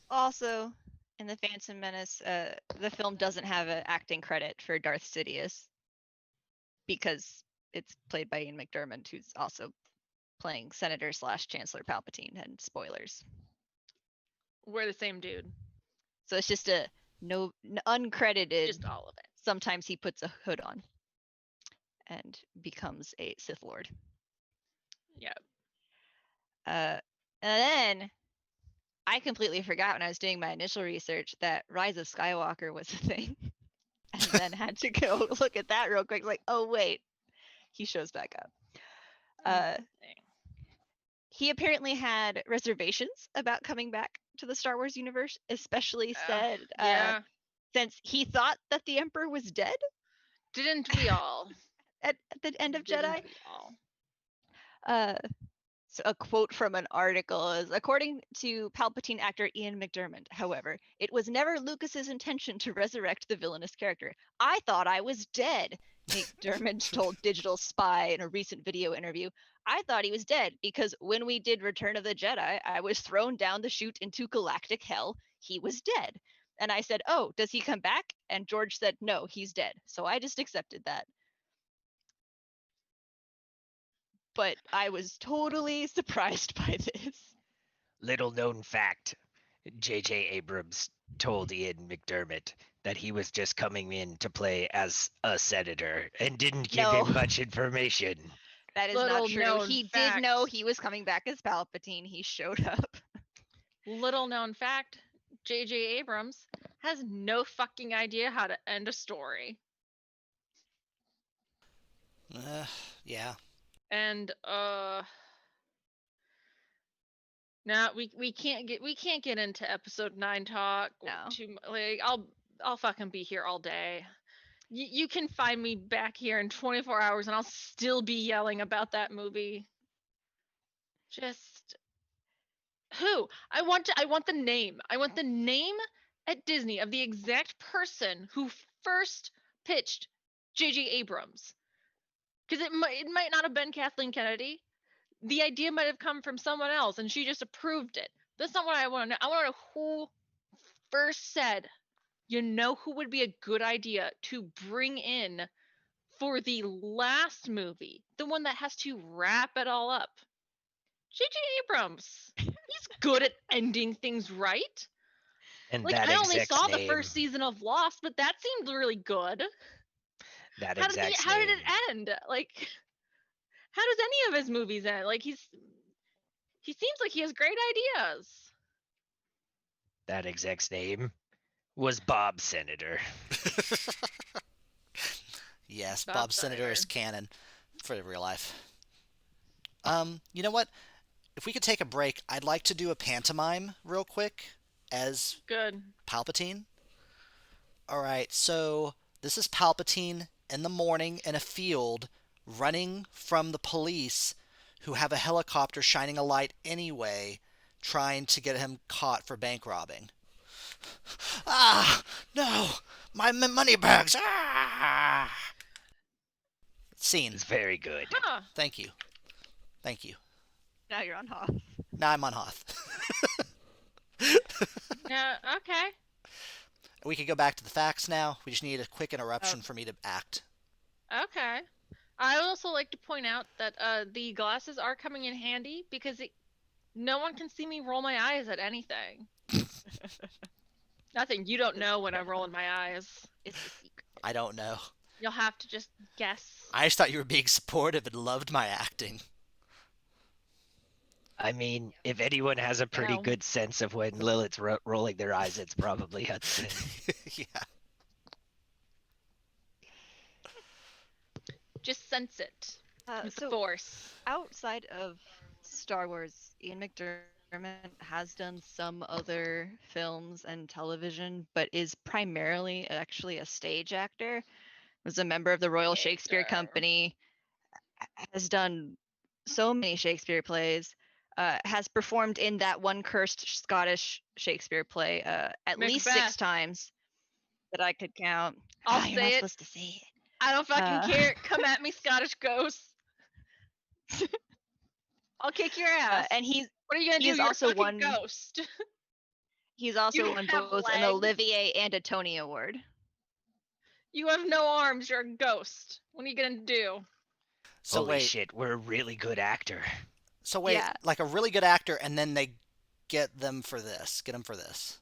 Also, in the Phantom Menace, the film doesn't have an acting credit for Darth Sidious because it's played by Ian McDermott, who's also playing Senator / Chancellor Palpatine. And spoilers, We're the same dude. so it's just a uncredited. Just all of it. Sometimes he puts a hood on and becomes a Sith Lord. Yep. And then I completely forgot when I was doing my initial research that Rise of Skywalker was a thing. And then had to go look at that real quick. Like, oh wait, he shows back up. He apparently had reservations about coming back to the Star Wars universe, especially said yeah. since he thought that the Emperor was dead Didn't we all? at the end of Didn't Jedi. we all? So a quote from an article is, according to Palpatine actor Ian McDermott, however, it was never Lucas's intention to resurrect the villainous character. I thought I was dead, McDermott told Digital Spy in a recent video interview. I thought he was dead because when we did Return of the Jedi, I was thrown down the chute into galactic hell. He was dead. And I said, oh, does he come back? And George said, no, he's dead. So I just accepted that. But I was totally surprised by this. Little known fact, J.J. Abrams told Ian McDermott that he was just coming in to play as a senator and didn't give No. him much information. That is Little not true. known He fact. did know he was coming back as Palpatine. He showed up. Little known fact, J.J. Abrams has no fucking idea how to end a story. Yeah. And now we can't get into episode 9 talk. No. Like I'll fucking be here all day. You can find me back here in 24 hours and I'll still be yelling about that movie. Just who? I want the name. I want the name at Disney of the exact person who first pitched J.J. Abrams. Because it might not have been Kathleen Kennedy. The idea might have come from someone else and she just approved it. That's not what I want to know. I want to know who first said, you know who would be a good idea to bring in for the last movie, the one that has to wrap it all up. J.J. Abrams. He's good at ending things right. And Like, that I only exec's saw name, the first season of Lost, but that seemed really good. That How exec's did name, it end? Like, how does any of his movies end? Like, he seems like he has great ideas. that exec's name was Bob Senator. Yes, Bob Bob Senator is canon for real life. You know what? If we could take a break, I'd like to do a pantomime real quick as Good. Palpatine. All right, so this is Palpatine in the morning in a field running from the police who have a helicopter shining a light anyway, trying to get him caught for bank robbing. Ah, no, my money bags. Ah. Scene. It's very good. Huh. Thank you. Thank you. Now you're on Hoth. Now I'm on Hoth. Yeah, okay. We could go back to the facts now. We just need a quick interruption for me to act. Okay. I would also like to point out that the glasses are coming in handy because no one can see me roll my eyes at anything. Nothing. You don't know when I'm rolling my eyes. It's a secret. I don't know. You'll have to just guess. I just thought you were being supportive and loved my acting. I mean, if anyone has a pretty No. good sense of when Lilith's rolling their eyes, it's probably Hudson. Yeah. Just sense it with the So force. outside of Star Wars, Ian McDermott has done some other films and television, but is primarily actually a stage actor. Was a member of the Royal Shakespeare Actor. Company. Has done so many Shakespeare plays. Has performed in that one cursed Scottish Shakespeare play at least 6 Macbeth. times that I could count. I'll You're not say it. supposed to say it. I don't fucking care. Come at me, Scottish ghost. I'll kick your ass. And he's what are you gonna do? he's You're also a fucking one- ghost. He's also You won have both an legs. Olivier and a Tony Award. You have no arms. You're a ghost. What are you gonna do? So Holy wait, shit, we're a really good actor. so wait, Yeah. like a really good actor, and then they get them for this. Get them for this.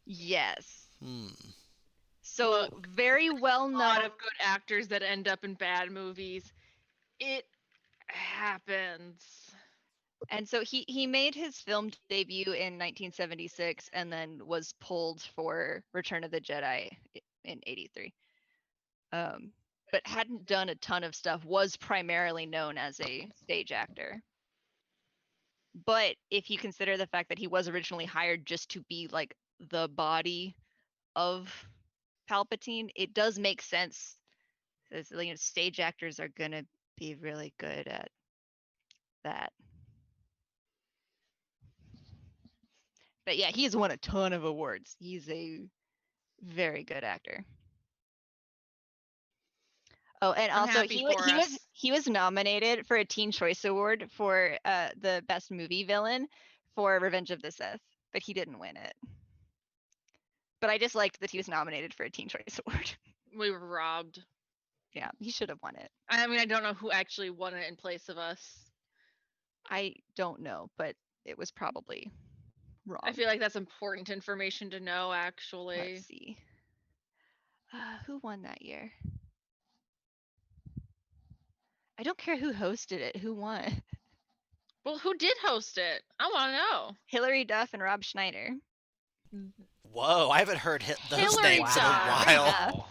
Yes. Hmm. So Look, very well A lot known. of good actors that end up in bad movies. It happens. And so he made his film debut in 1976 and then was pulled for Return of the Jedi in 83. But hadn't done a ton of stuff, was primarily known as a stage actor. But if you consider the fact that he was originally hired just to be like the body of Palpatine, it does make sense. As, you know, stage actors are gonna be really good at that. But yeah, he's won a ton of awards. He's a very good actor. Oh, and I'm also happy for us. he was nominated for a Teen Choice Award for the best movie villain for Revenge of the Sith, but he didn't win it. But I just liked that he was nominated for a Teen Choice Award. We were robbed. Yeah, he should have won it. I mean, I don't know who actually won it in place of us. I don't know, but it was probably wrong. I feel like that's important information to know, actually. Let's see. Who won that year? I don't care who hosted it. Who won? Well, who did host it? I want to know. Hilary Duff and Rob Schneider. Whoa, I haven't heard those Hillary names in a Duff. while. Wow.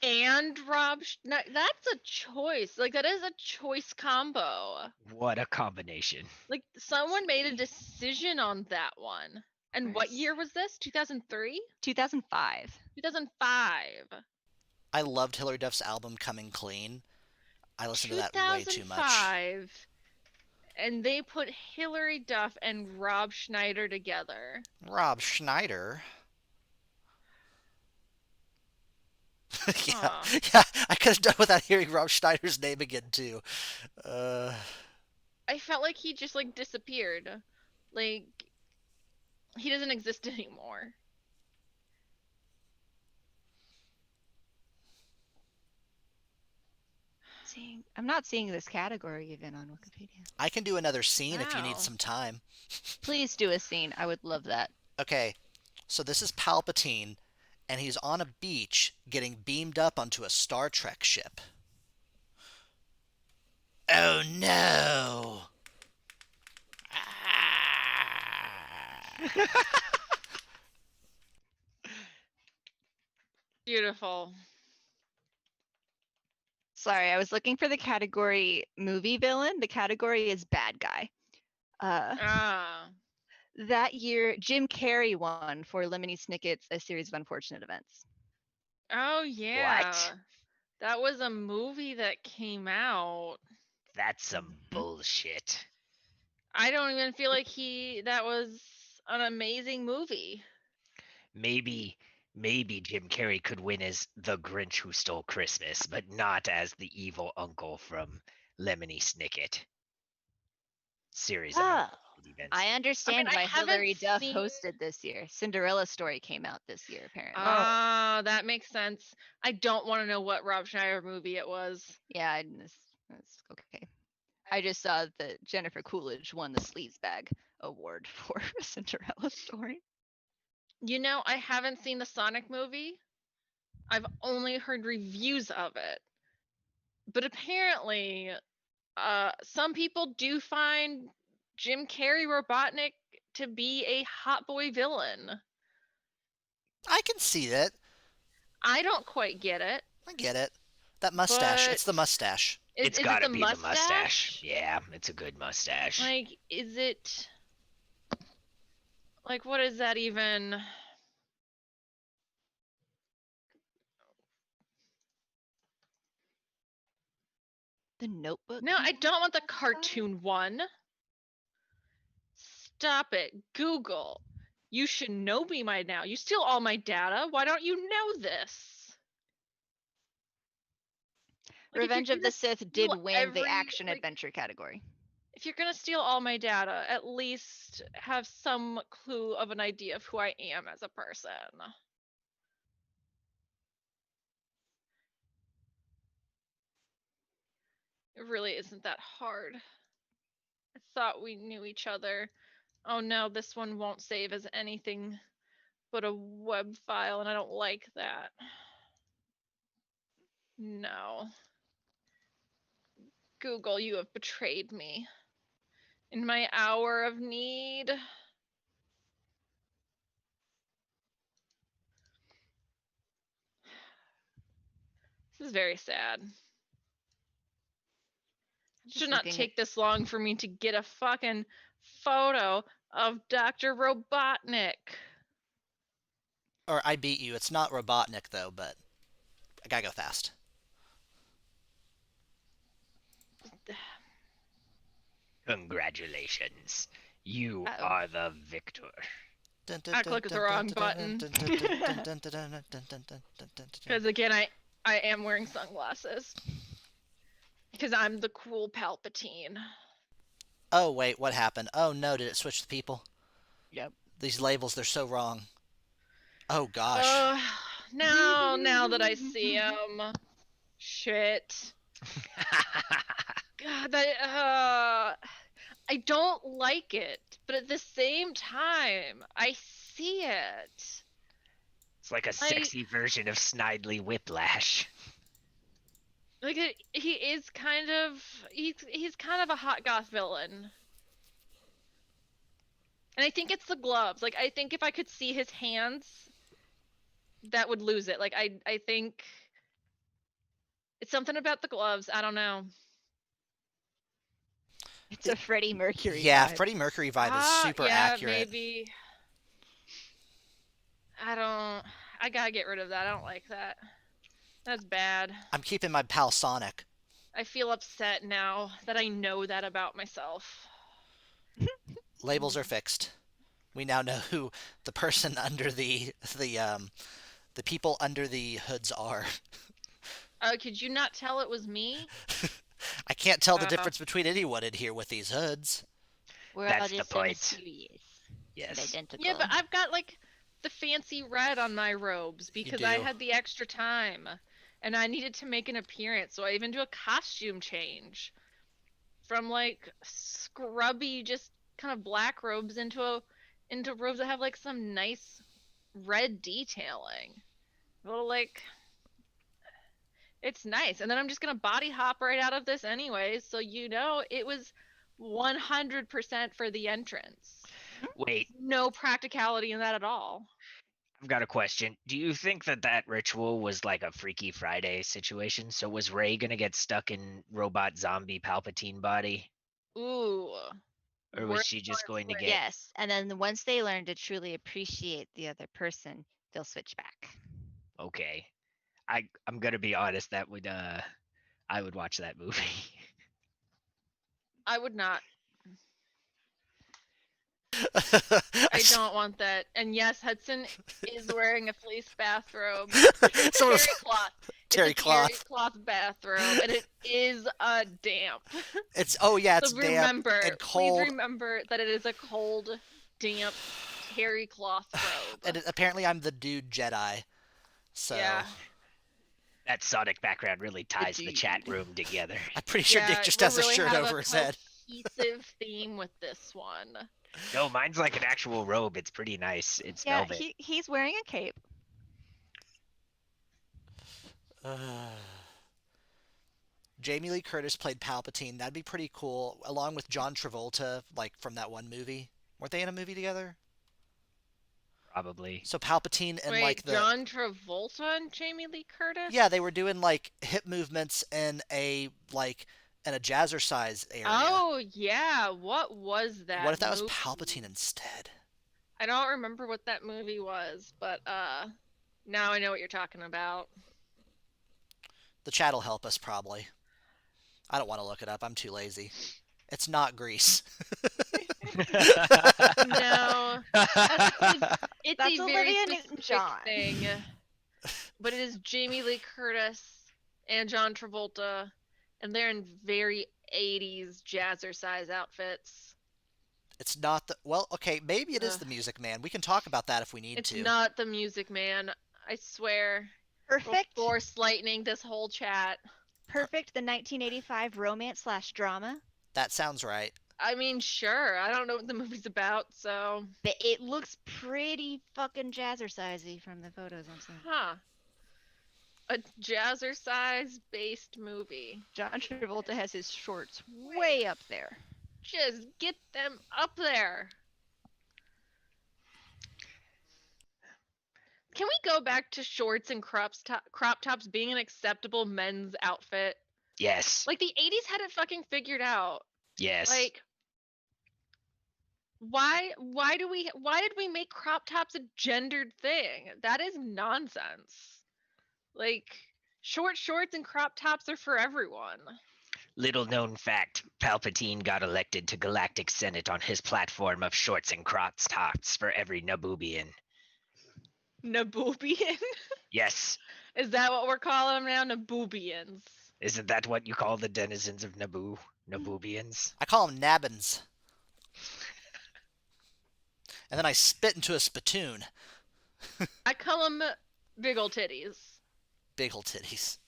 And that's a choice. Like, that is a choice combo. What a combination. Like, someone made a decision on that one. And what Nice. year was this? 2003? 2005. 2005. I loved Hilary Duff's album Coming Clean. I listened to that way too much. 2005. And they put Hilary Duff and Rob Schneider together. Rob Schneider. Yeah, Huh. yeah. I could have done without hearing Rob Schneider's name again too. I felt like he just like disappeared. Like he doesn't exist anymore. I'm not seeing this category even on Wikipedia. I can do another scene if you Wow. need some time. Please do a scene. I would love that. Okay, so this is Palpatine, and he's on a beach getting beamed up onto a Star Trek ship. Oh no! Beautiful. Sorry, I was looking for the category movie villain. The category is bad guy. Ah. That year, Jim Carrey won for Lemony Snicket's A Series of Unfortunate Events. Oh yeah. That was a movie that came out. That's some bullshit. I don't even feel like that was an amazing movie. Maybe Jim Carrey could win as the Grinch who stole Christmas, but not as the evil uncle from Lemony Snicket. Series of Oh, unfortunate events. I understand I why haven't Hilary Duff seen- hosted this year. Cinderella Story came out this year, apparently. Ah, that makes sense. I don't want to know what Rob Schneider movie it was. Yeah, that's okay. I just saw that Jennifer Coolidge won the Sleazebag Award for Cinderella Story. You know, I haven't seen the Sonic movie. I've only heard reviews of it. But apparently, some people do find Jim Carrey Robotnik to be a hot boy villain. I can see that. I don't quite get it. I get it. That mustache. But- It's the mustache. It's Is gotta it the be mustache? the mustache. Yeah, it's a good mustache. Like, is it... Like, what is that even? The Notebook. No, I came don't out want the that time? cartoon one. Stop it. Google. You should know me by now. You steal all my data. Why don't you know this? Like, if Revenge you're of the gonna Sith did steal win the every, action like, adventure category. if you're gonna steal all my data, at least have some clue of an idea of who I am as a person. It really isn't that hard. I thought we knew each other. Oh no, this one won't save as anything but a web file, and I don't like that. No. Google, you have betrayed me. In my hour of need. This is very sad. It should not take this long for me to get a fucking photo of Dr. Robotnik. Or I beat you. It's not Robotnik, though, but I gotta go fast. Congratulations. You are the victor. I clicked the wrong button. Because again, I am wearing sunglasses. Because I'm the cool Palpatine. Oh, wait, what happened? Oh, no, did it switch the people? Yep. These labels, they're so wrong. Oh, gosh. Now that I see them. Shit. God, I don't like it, but at the same time, I see it. It's like a sexy version of Snidely Whiplash. Like he is kind of he's kind of a hot goth villain. And I think it's the gloves. Like I think if I could see his hands, that would lose it. Like I think it's something about the gloves. I don't know. It's a Freddie Mercury Yeah, vibe. Freddie Mercury vibe is super accurate. Maybe. I gotta get rid of that. I don't like that. That's bad. I'm keeping my pal Sonic. I feel upset now that I know that about myself. Labels are fixed. We now know who the person under the people under the hoods are. Could you not tell it was me? I can't tell the difference between anyone in here with these hoods. That's the point. Mysterious. Yes. Identical. Yeah, but I've got like the fancy red on my robes because I had the extra time and I needed to make an appearance, so I even do a costume change from like scrubby just kind of black robes into robes that have like some nice red detailing. Well, like it's nice. And then I'm just gonna body hop right out of this anyways, so it was 100% for the entrance. Wait. No practicality in that at all. I've got a question. Do you think that ritual was like a Freaky Friday situation? So was Rey gonna get stuck in robot zombie Palpatine body? Ooh. Or was she just going to get... Yes, and then once they learn to truly appreciate the other person, they'll switch back. Okay. I'm gonna be honest, that would I would watch that movie. I would not. I don't want that. And yes, Hudson is wearing a fleece bathrobe. Terry cloth. Terry cloth bathrobe, and it is damp. It's so damp and cold. Please remember that it is a cold, damp terry cloth robe. And apparently, I'm the dude Jedi. So. Yeah. That Sonic background really ties the chat room together. I'm pretty sure Dick just has a shirt over his head. Cohesive theme with this one. No, mine's like an actual robe. It's pretty nice. It's velvet. He's wearing a cape. Jamie Lee Curtis played Palpatine. That'd be pretty cool, along with John Travolta, like from that one movie. Weren't they in a movie together? Probably. So Palpatine and like the John Travolta and Jamie Lee Curtis? Yeah, they were doing like hip movements in a jazzercise area. Oh yeah, what was that? What if that was Palpatine instead? I don't remember what that movie was, but now I know what you're talking about. The chat'll help us probably. I don't want to look it up. I'm too lazy. It's not Grease. No, it's a very specific thing. But it is Jamie Lee Curtis and John Travolta, and they're in very 80s jazzercise outfits. It's not the well. Okay, maybe it is Ugh. the Music Man. We can talk about that if we need It's to. not the Music Man. I swear. Perfect. We'll force lightning this whole chat. Perfect. The 1985 romance/drama. That sounds right. I mean, sure. I don't know what the movie's about, so. But it looks pretty fucking jazzercisey from the photos I'm seeing. Huh. A jazzercise based movie. John Travolta has his shorts way up there. Just get them up there. Can we go back to shorts and crop tops being an acceptable men's outfit? Yes. Like the 80s had it fucking figured out. Yes. Like why did we make crop tops a gendered thing? That is nonsense. Like short shorts and crop tops are for everyone. Little known fact, Palpatine got elected to Galactic Senate on his platform of shorts and crop tops for every Naboobian. Naboobian? Yes. Is that what we're calling them now? Naboobians. Isn't that what you call the denizens of Naboo? Naboobians? I call them nabbins. And then I spit into a spittoon. I call them big ol' titties. Big ol' titties.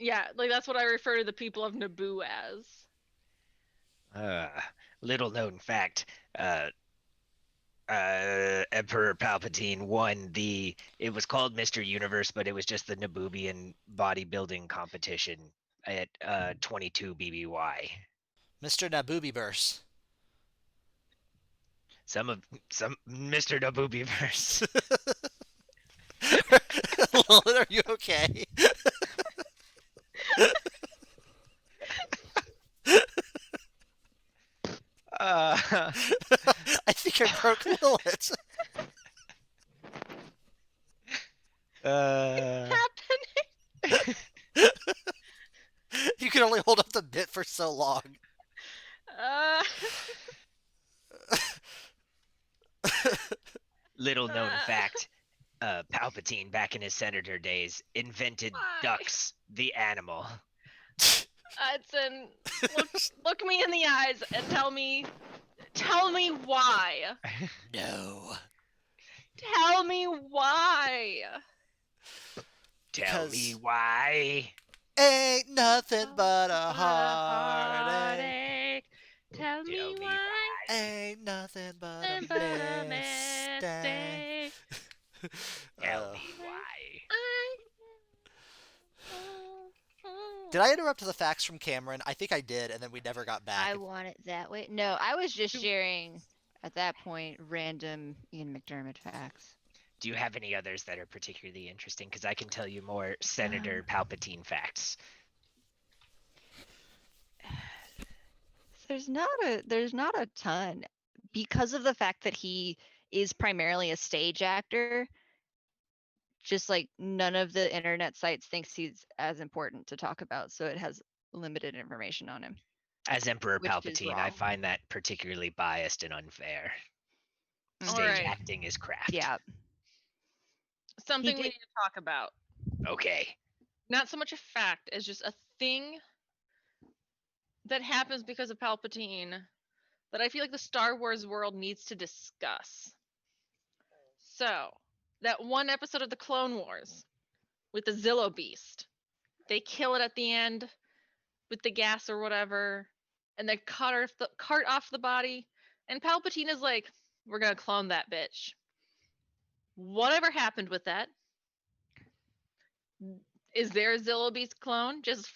Yeah, like that's what I refer to the people of Naboo as. Little known fact, Emperor Palpatine won it was called Mr. Universe, but it was just the Naboobian bodybuilding competition at 22 BBY. Mr. Naboobiverse. Some Mr. Naboobiverse. Lilith, are you okay? I think I broke Lilith. Happening. You can only hold up the bit for so long. Little known fact, Palpatine back in his senator days invented Why? ducks, the animal. Hudson, look me in the eyes and tell me why. No. Tell me why. Tell Because- me why. Ain't nothing but a heartache. Tell me Tell me why. Ain't nothing but a But a mistake. mistake. Tell me why. Did I interrupt the facts from Cameron? I think I did, and then we never got back. I want it that way. No, I was just sharing at that point random Ian McDermott facts. Do you have any others that are particularly interesting? Because I can tell you more Senator Palpatine facts. There's not a ton because of the fact that he is primarily a stage actor. Just like none of the internet sites thinks he's as important to talk about, so it has limited information on him. As Emperor Which is Palpatine, I wrong. find that particularly biased and unfair. Stage Alright. acting is craft. Yeah. Something we did- need to talk about. Okay. Not so much a fact as just a thing that happens because of Palpatine that I feel like the Star Wars world needs to discuss. So, that one episode of the Clone Wars with the Zillo Beast, they kill it at the end with the gas or whatever, and they cart off the body, and Palpatine is like, "We're gonna clone that bitch." Whatever happened with that? Is there a Zillo Beast clone just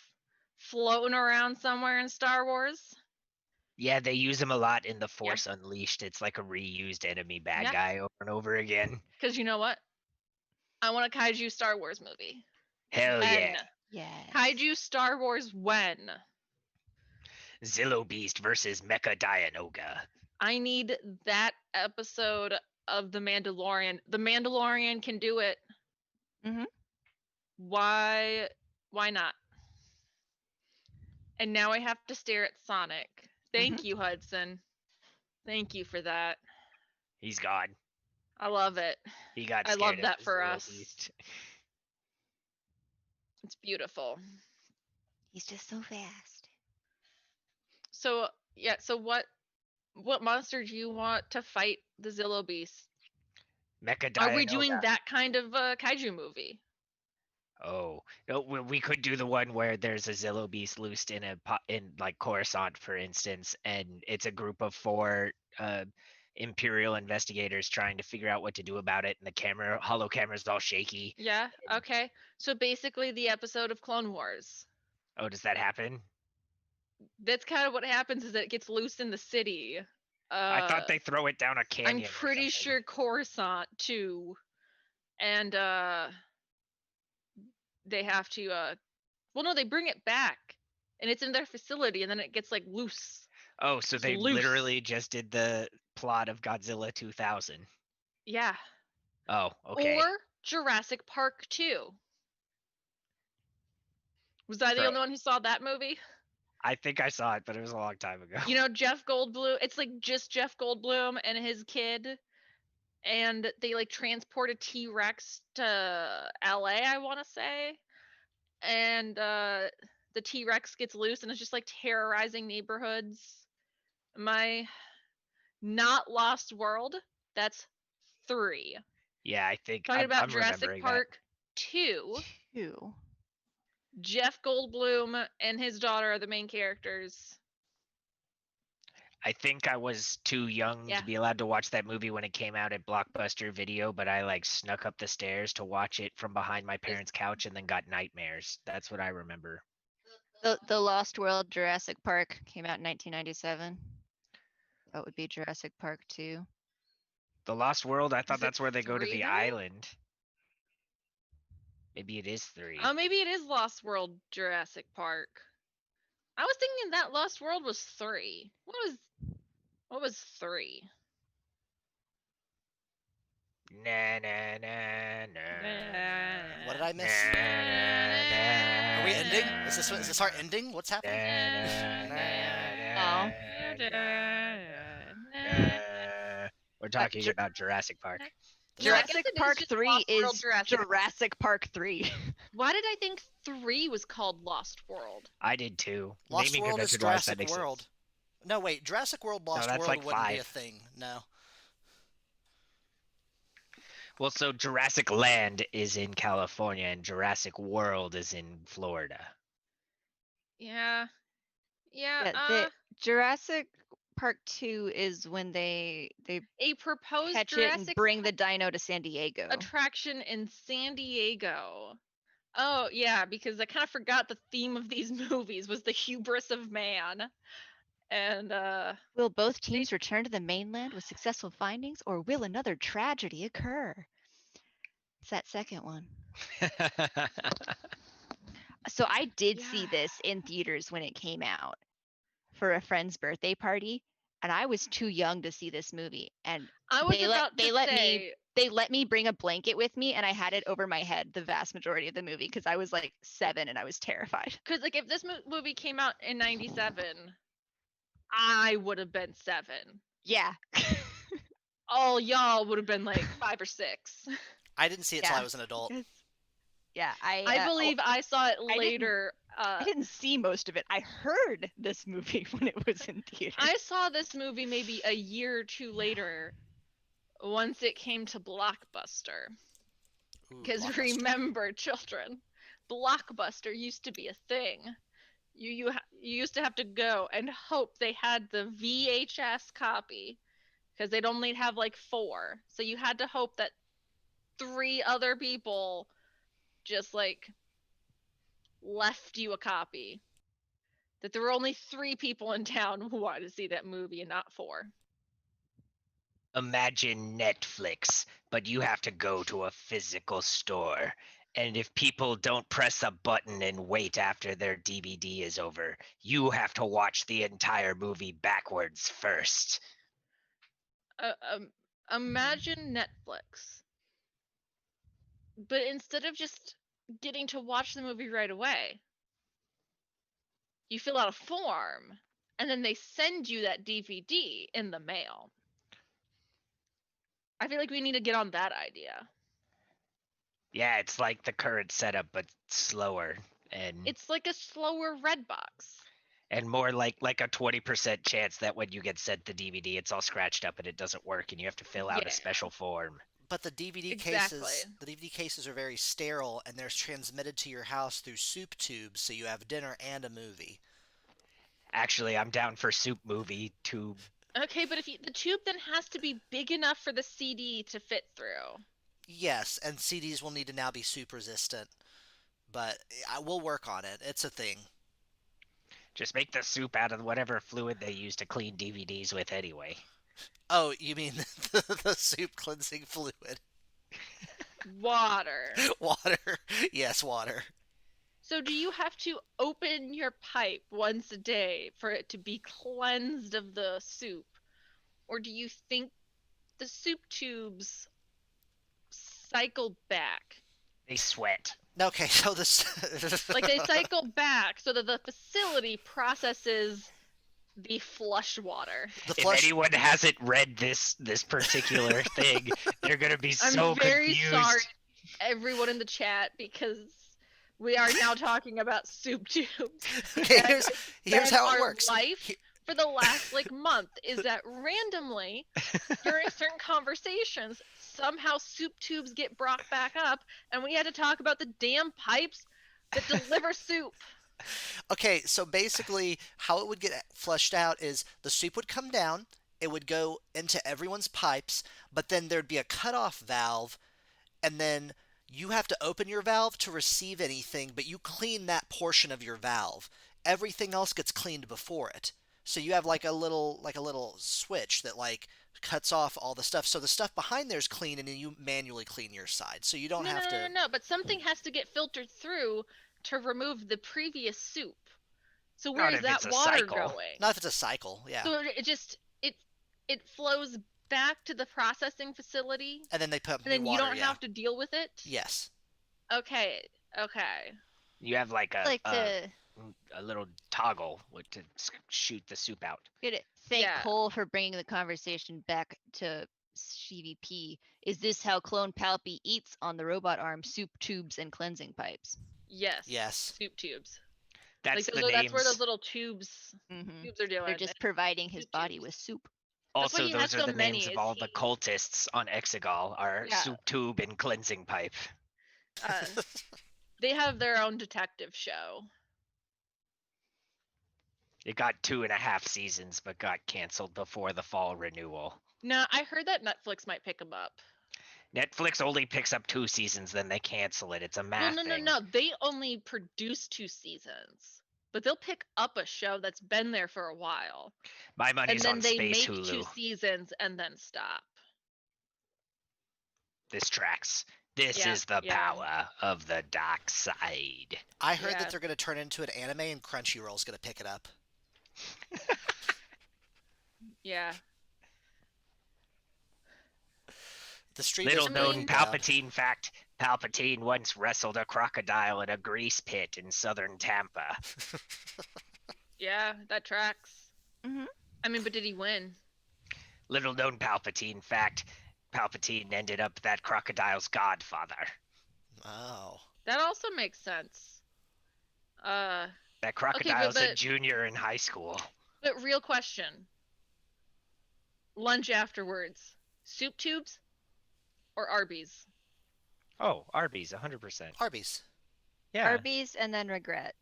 floating around somewhere in Star Wars? Yeah, they use him a lot in The Force Unleashed. It's like a reused enemy bad Yeah. guy over and over again. Because you know what? I want a kaiju Star Wars movie. Hell When? yeah. Yes. Kaiju Star Wars when? Zillo Beast versus Mecha Dianoga. I need that episode of The Mandalorian. The Mandalorian can do it. Mhm. Why not? And now I have to stare at Sonic. Thank you, Hudson. Thank you for that. He's gone. I love it. He got I scared love of that the for Zillo us. Beast. It's beautiful. He's just so fast. So yeah, so what monster do you want to fight the Zillo Beast? Mecha Are we doing Dianoga. that kind of kaiju movie? Oh, no, we could do the one where there's a Zillo beast loosed in like Coruscant, for instance, and it's a group of 4 Imperial investigators trying to figure out what to do about it, and the hollow camera's all shaky. Yeah. Okay. So basically, the episode of Clone Wars. Oh, does that happen? That's kind of what happens. Is that it gets loose in the city. I thought they throw it down a I'm canyon. pretty sure Coruscant too, and they have to. Well, no, they bring it back, and it's in their facility, and then it gets like loose. Oh, so It's they loose. literally just did the plot of Godzilla 2000. Yeah. Oh, okay. Or Jurassic Park 2. Was I the Bro. only one who saw that movie? I think I saw it, but it was a long time ago. You know, Jeff Goldblum. It's like just Jeff Goldblum and his kid, and they like transport a T-Rex to LA, I want to say, and the T-Rex gets loose and it's just like terrorizing neighborhoods. Am I not Lost World? That's 3. Yeah, I think Talking about I'm Jurassic remembering Park 2. 2. Jeff Goldblum and his daughter are the main characters. I think I was too young Yeah. to be allowed to watch that movie when it came out at Blockbuster Video, but I like snuck up the stairs to watch it from behind my parents' couch and then got nightmares. That's what I remember. The Lost World Jurassic Park came out in 1997. That would be Jurassic Park 2. The Lost World, I thought Is it that's where they go to 3 the then? island. Maybe it is 3. Oh, maybe it is Lost World Jurassic Park. I was thinking that Lost World was 3. What was 3? Na na na na. What did I miss? Na, na, na, Are we ending? na, Is this our ending? What's na, happening? na, Oh. na, na. We're talking about Jurassic Park. No, I guess Jurassic it is Park just 3 Lost World is Jurassic Park. Jurassic Park 3. Why did I think 3 was called Lost World? I did too. Lost Naming World is convention-wise, that Jurassic makes World. sense. No, wait. Jurassic World Lost that's World like wouldn't be a 5. thing. No. Well, so Jurassic Land is in California and Jurassic World is in Florida. Yeah. Yeah. The Jurassic Park 2 is when they A proposed catch it and Jurassic bring the dino to San Diego. attraction in San Diego. Oh, yeah, because I kind of forgot the theme of these movies was the hubris of man. And Will both teams return to the mainland with successful findings, or will another tragedy occur? It's that second one. So I did see Yeah. this in theaters when it came out for a friend's birthday party, and I was too young to see this movie. And I was they about to say, they let me bring a blanket with me, and I had it over my head the vast majority of the movie because I was like 7 and I was terrified. because like if this movie came out in '97, I would have been 7. Yeah. All y'all would have been like 5 or 6. I didn't see it till Yeah. I was an adult. Yeah, I believe I saw it I didn't- later. I didn't see most of it. I heard this movie when it was in theaters. I saw this movie maybe a year or 2 later once it came to Blockbuster. Ooh, Because Blockbuster. remember, children, Blockbuster used to be a thing. You used to have to go and hope they had the VHS copy because they'd only have like 4. So you had to hope that 3 other people just like left you a copy. That there were only 3 people in town who wanted to see that movie and not 4. Imagine Netflix, but you have to go to a physical store. And if people don't press a button and wait after their DVD is over, you have to watch the entire movie backwards first. Imagine Netflix. But instead of just getting to watch the movie right away, you fill out a form and then they send you that DVD in the mail. I feel like we need to get on that idea. Yeah, it's like the current setup, but slower. And It's like a slower Redbox. And more like a 20% chance that when you get sent the DVD, it's all scratched up and it doesn't work, and you have to fill out Yeah. a special form. But the DVD Exactly. cases are very sterile, and they're transmitted to your house through soup tubes, so you have dinner and a movie. Actually, I'm down for soup movie tube. Okay, but the tube then has to be big enough for the CD to fit through. Yes, and CDs will need to now be soup resistant, but I will work on it. It's a thing. Just make the soup out of whatever fluid they use to clean DVDs with anyway. Oh, you mean the soup cleansing fluid? Water. Water. Yes, water. So do you have to open your pipe once a day for it to be cleansed of the soup? Or do you think the soup tubes cycle back? They sweat. Okay, so this Like they cycle back so that the facility processes the flush water. the If flush. anyone hasn't read this particular thing, they're gonna be so I'm very confused. sorry, everyone in the chat, because we are now talking about soup tubes. Okay, And here's That's how it our works. life for the last month is that randomly during certain conversations, somehow soup tubes get brought back up, and we had to talk about the damn pipes that deliver soup. Okay, so basically, how it would get flushed out is the soup would come down, it would go into everyone's pipes, but then there'd be a cutoff valve, and then you have to open your valve to receive anything, but you clean that portion of your valve. Everything else gets cleaned before it. So you have like a little switch that cuts off all the stuff. So the stuff behind there is clean, and then you manually clean your side. So you don't No, have no, to. no, but something has to get filtered through to remove the previous soup. So where Not is if that it's a water cycle. going? Not if it's a cycle, yeah. So it flows back to the processing facility, And then they put and then new you water, don't yeah. have to deal with it. Yes. Okay. You have like I'd like to a little toggle to shoot the soup out. thank Yeah. Cole for bringing the conversation back to Sheevy P. Is this how Clone Palpy eats on the robot arm? Soup tubes and cleansing pipes. Yes. Yes. Soup tubes. That's Like the those names. that's where those little tubes Mm-hmm. are doing. They're just providing his soup body tubes. with soup. That's why Also, he has those are so the many, names of is all the he- cultists on Exegol are Yeah. soup tube and cleansing pipe. They have their own detective show. It got 2.5 seasons, but got canceled before the fall renewal. No, I heard that Netflix might pick them up. Netflix only picks up 2 seasons, then they cancel it. It's a math Well, no, thing. no. They only produce 2 seasons, but they'll pick up a show that's been there for a while, My and money's then on they Space make 2 Hulu. seasons and then stop. This tracks. This Yeah, is the yeah. power of the dark side. I heard Yeah. that they're going to turn it into an anime, and Crunchyroll's going to pick it up. Yeah. The stream Little is known going down. Palpatine fact: Palpatine once wrestled a crocodile in a grease pit in southern Tampa. Yeah, that tracks. Mhm. I mean, but did he win? Little known Palpatine fact: Palpatine ended up that crocodile's godfather. Oh. That also makes sense. That crocodile's a but- junior in high school. But real question. Lunch afterwards. Soup tubes or Arby's? Oh, Arby's, 100%. Arby's. Yeah. Arby's and then regret.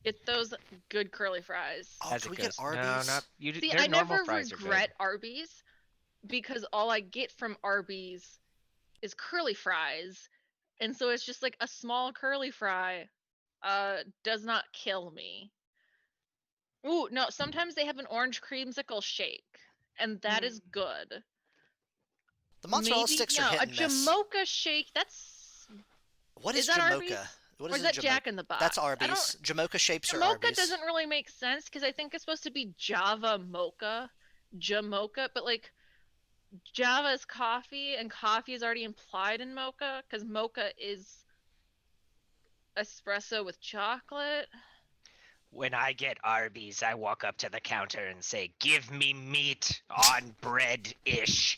Get those good curly fries. Oh, As can it we goes. get Arby's? No, not you. See, their I normal never fries are good. regret Arby's because all I get from Arby's is curly fries. And so it's just like a small curly fry does not kill me. Ooh, no, sometimes they have an orange creamsicle shake, and that is good. The mozzarella Maybe, sticks no, are hit a and miss. Jamocha shake, that's What is is that Jamocha? Arby's? What or is a that Jamocha? Jack in the Box? That's I don't- Arby's. Jamocha shapes are Jamocha Arby's. doesn't really make sense because I think it's supposed to be Java mocha, Jamocha, but like Java is coffee and coffee is already implied in mocha because mocha is espresso with chocolate. When I get Arby's, I walk up to the counter and say, "Give me meat on bread-ish,"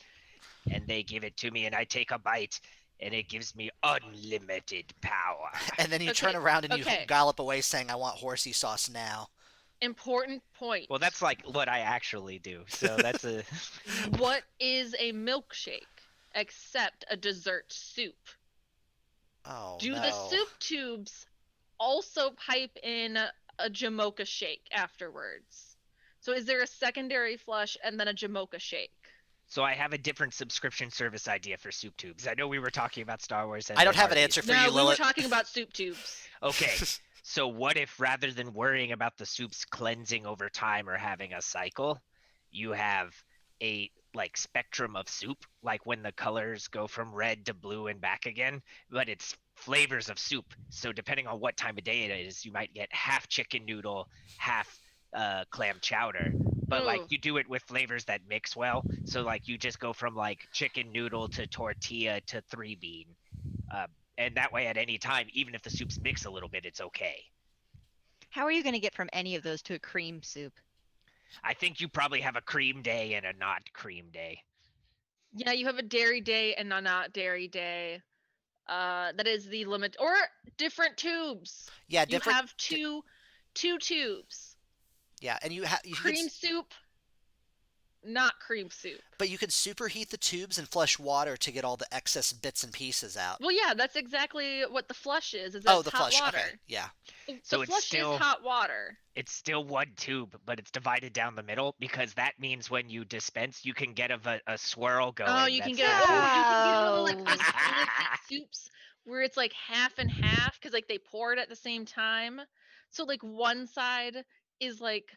and they give it to me, and I take a bite, and it gives me unlimited power. And then you turn Okay, around and you okay. gallop away saying, "I want horsey sauce now." Important point. Well, that's like what I actually do. So that's a. What is a milkshake except a dessert soup? Oh Do no. the soup tubes also pipe in a Jamocha shake afterwards? So is there a secondary flush and then a Jamocha shake? So I have a different subscription service idea for soup tubes. I know we were talking about Star Wars. And I don't then have an Arby's. answer for No, you, we were Lilith. talking about soup tubes. Okay. So what if rather than worrying about the soups cleansing over time or having a cycle, you have a like spectrum of soup, like when the colors go from red to blue and back again, but it's flavors of soup. So depending on what time of day it is, you might get half chicken noodle, half clam chowder. But like Ooh. you do it with flavors that mix well. So like you just go from like chicken noodle to tortilla to 3-bean. And that way at any time, even if the soups mix a little bit, it's okay. How are you going to get from any of those to a cream soup? I think you probably have a cream day and a not cream day. Yeah, you have a dairy day and a not dairy day. That is the limit. Or different tubes. Yeah, You different. have two tubes. Yeah, and you Cream soup, not cream soup. but you could superheat the tubes and flush water to get all the excess bits and pieces out. Well, yeah, that's exactly what the flush is. Is Oh, that's the hot flush. water. Okay, yeah. So the it's flush still- is hot water. It's still one tube, but it's divided down the middle because that means when you dispense, you can get a swirl going. Oh, you can that's get like- you can get one of like Oh. those fancy soups where it's like half and half because like they pour it at the same time. So like one side is like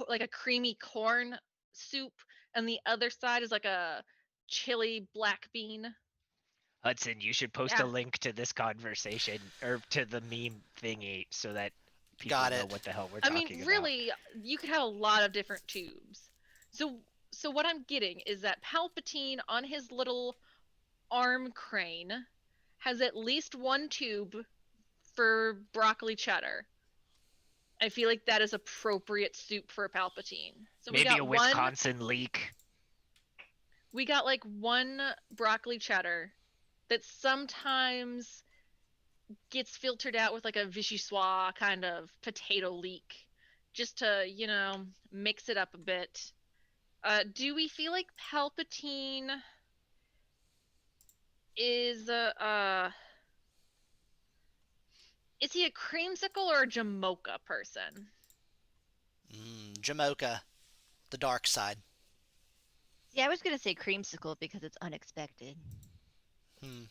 like a creamy corn soup, and the other side is like a chili black bean. Hudson, you should post Yeah. a link to this conversation or to the meme thingy so that people Got know it. what the hell we're I talking mean, about. really, you could have a lot of different tubes. So what I'm getting is that Palpatine on his little arm crane has at least one tube for broccoli cheddar. I feel like that is appropriate soup for Palpatine. So we Maybe got a one. Wisconsin leak. We got like one broccoli cheddar that sometimes gets filtered out with like a vichyssoise kind of potato leek, just to mix it up a bit. Do we feel like Palpatine is is he a creamsicle or a Jamocha person? Jamocha, the dark side. Yeah, I was going to say creamsicle because it's unexpected. Hmm.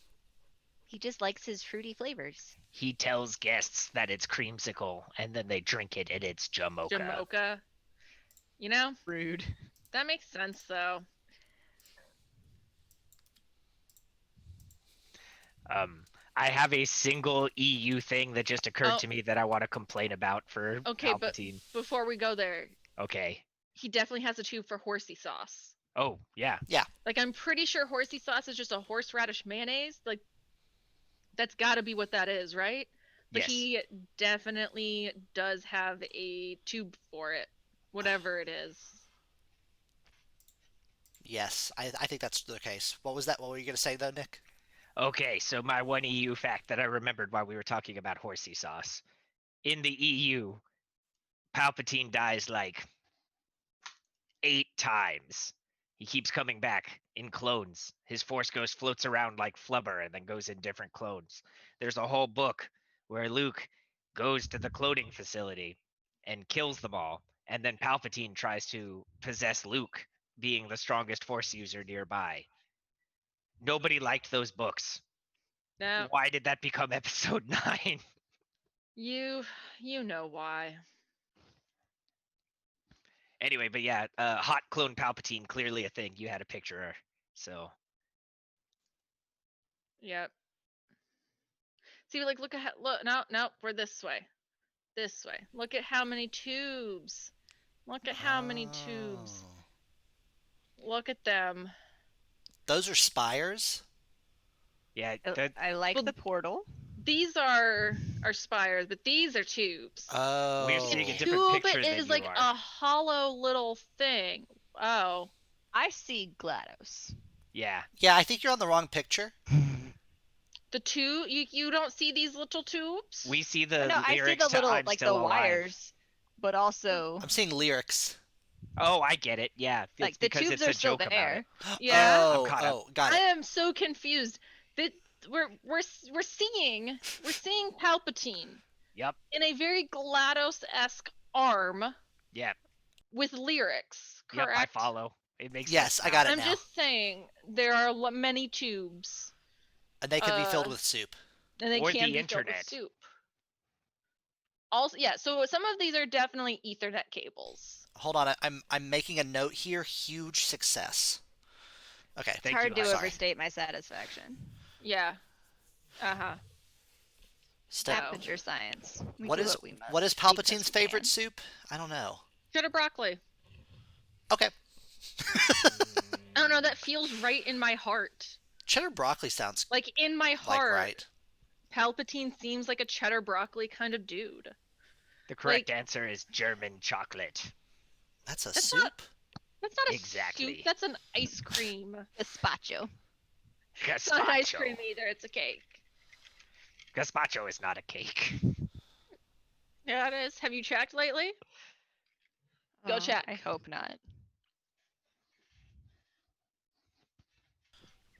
He just likes his fruity flavors. He tells guests that it's creamsicle, and then they drink it, and it's Jamocha. Jamocha. Rude. That makes sense though. I have a single EU thing that just occurred Oh. to me that I want to complain about for Okay, but Palpatine. before we go there, Okay. he definitely has a tube for horsey sauce. Oh, yeah. Like I'm pretty sure horsey sauce is just a horseradish mayonnaise. Like that's got to be what that is, right? But Yes. he definitely does have a tube for it, whatever it is. Yes, I think that's the case. What was that? What were you going to say, though, Nick? Okay, so my one EU fact that I remembered while we were talking about horsey sauce. In the EU, Palpatine dies like 8 times. He keeps coming back in clones. His Force Ghost floats around like flubber and then goes in different clones. There's a whole book where Luke goes to the cloning facility and kills them all, and then Palpatine tries to possess Luke, being the strongest Force user nearby. Nobody liked those books. Now Why did that become episode 9? you know why. Anyway, but yeah, hot clone Palpatine, clearly a thing. You had a picture, so. Yep. See, like look no, we're this way. This way. Look at how many tubes. Look at how many tubes. Oh. Look at them. Those are spires? Yeah, I like Well, the portal. These are spires, but these are tubes. Oh. We're seeing a The different tube picture than is you like are. a hollow little thing. Oh. I see GLaDOS. Yeah. Yeah, I think you're on the wrong picture. The two you don't see these little tubes? We see the No, I see lyrics the to little I'm like Still the Alive. wires. but also I'm seeing lyrics. Oh, I get it. Yeah, it's like the because tubes it's are a still joke about there. it. Yeah. Oh, I'm caught up. got I it. am so confused. That we're seeing Palpatine Yep. in a very GLaDOS-esque arm Yep. with lyrics, Yep. I correct? follow. It makes Yes, sense I now. got it I'm now. just saying there are many tubes, And they could be filled with soup. and they Or can the be filled with internet. soup. Also, yeah. So some of these are definitely Ethernet cables. Hold on, I'm making a note here. Huge success. Okay. It's Thank hard you, to sorry. overstate my satisfaction. Yeah. Uh-huh. Step. So- Aperture science. We What do is what we must. what is because Palpatine's we favorite can. soup? I don't know. Cheddar broccoli. Okay. I don't know. That feels right in my heart. Cheddar broccoli sounds Like in my like heart, right. Palpatine seems like a cheddar broccoli kind of dude. The correct Like- answer is German chocolate. That's a That's soup. not- That's not a Exactly. soup. That's an ice cream. Gazpacho. It's not an ice Gazpacho. cream either. It's a cake. Gazpacho is not a cake. Yeah, it is. Have you checked lately? Go Oh, check. I hope not.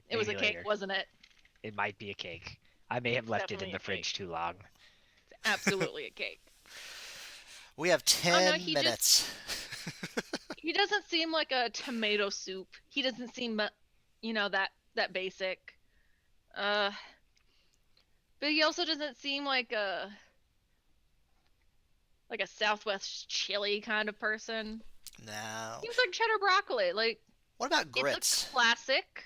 It was a Maybe cake, later. wasn't it? It might be a cake. I may have left it in Definitely the a fridge too long. It's absolutely a cake. We have 10 he minutes. He doesn't seem like a tomato soup. He doesn't seem, that basic. But he also doesn't seem like a Southwest chili kind of person. No. Seems like cheddar broccoli. Like What about it's grits? a classic.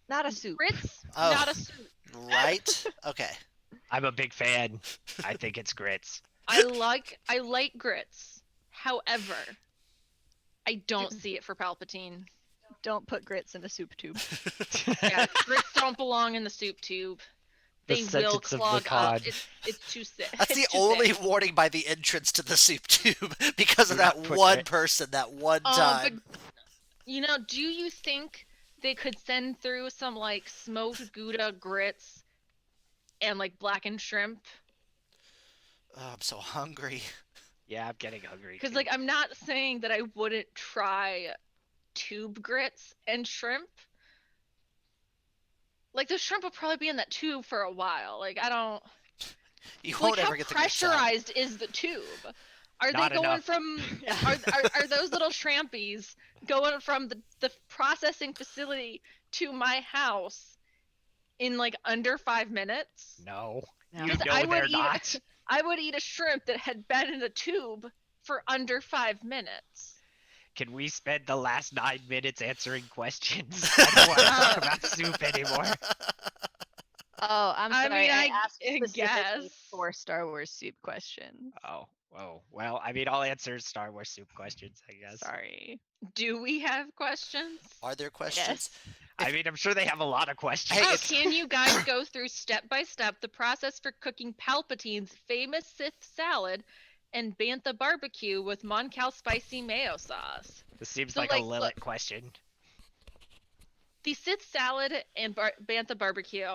Not a soup. Grits, Oh. not a soup. Right? Okay. I'm a big fan. I think it's grits. I like grits. However, I don't see it for Palpatine. Don't put grits in a soup tube. Yeah, grits don't belong in the soup tube. The They will sentence of the clog up. con. It's too thick. That's the It's too only thick. warning by the entrance to the soup tube because of Do not that put one grits. person, that one But time. do you think they could send through some like smoked Gouda grits and like blackened shrimp? Oh, I'm so hungry. Yeah, I'm getting hungry. Because too. like I'm not saying that I wouldn't try tube grits and shrimp. Like the shrimp will probably be in that tube for a while. Like I don't. You Like won't how ever get the grits out. pressurized is the tube? Are Not they going enough. from? Are those little shrimpies going from the processing facility to my house in like under 5 minutes? No. No. You Because know they're not. I would eat a shrimp that had been in a tube for under 5 minutes. Can we spend the last 9 minutes answering questions? I don't want to talk about soup anymore. Oh, I'm I sorry. mean, I I asked specifically guess. for Star Wars soup questions. Oh, well, I mean, I'll answer Star Wars soup questions, I guess. Sorry. Do we have questions? Are there questions? Yes. I mean, I'm sure they have a lot of questions. Hey, Oh, it's- can you guys go through step by step the process for cooking Palpatine's famous Sith salad and Bantha barbecue with Mon Cal spicy mayo sauce? This seems So, like a like, Lilith look. question. The Sith salad and Bantha barbecue,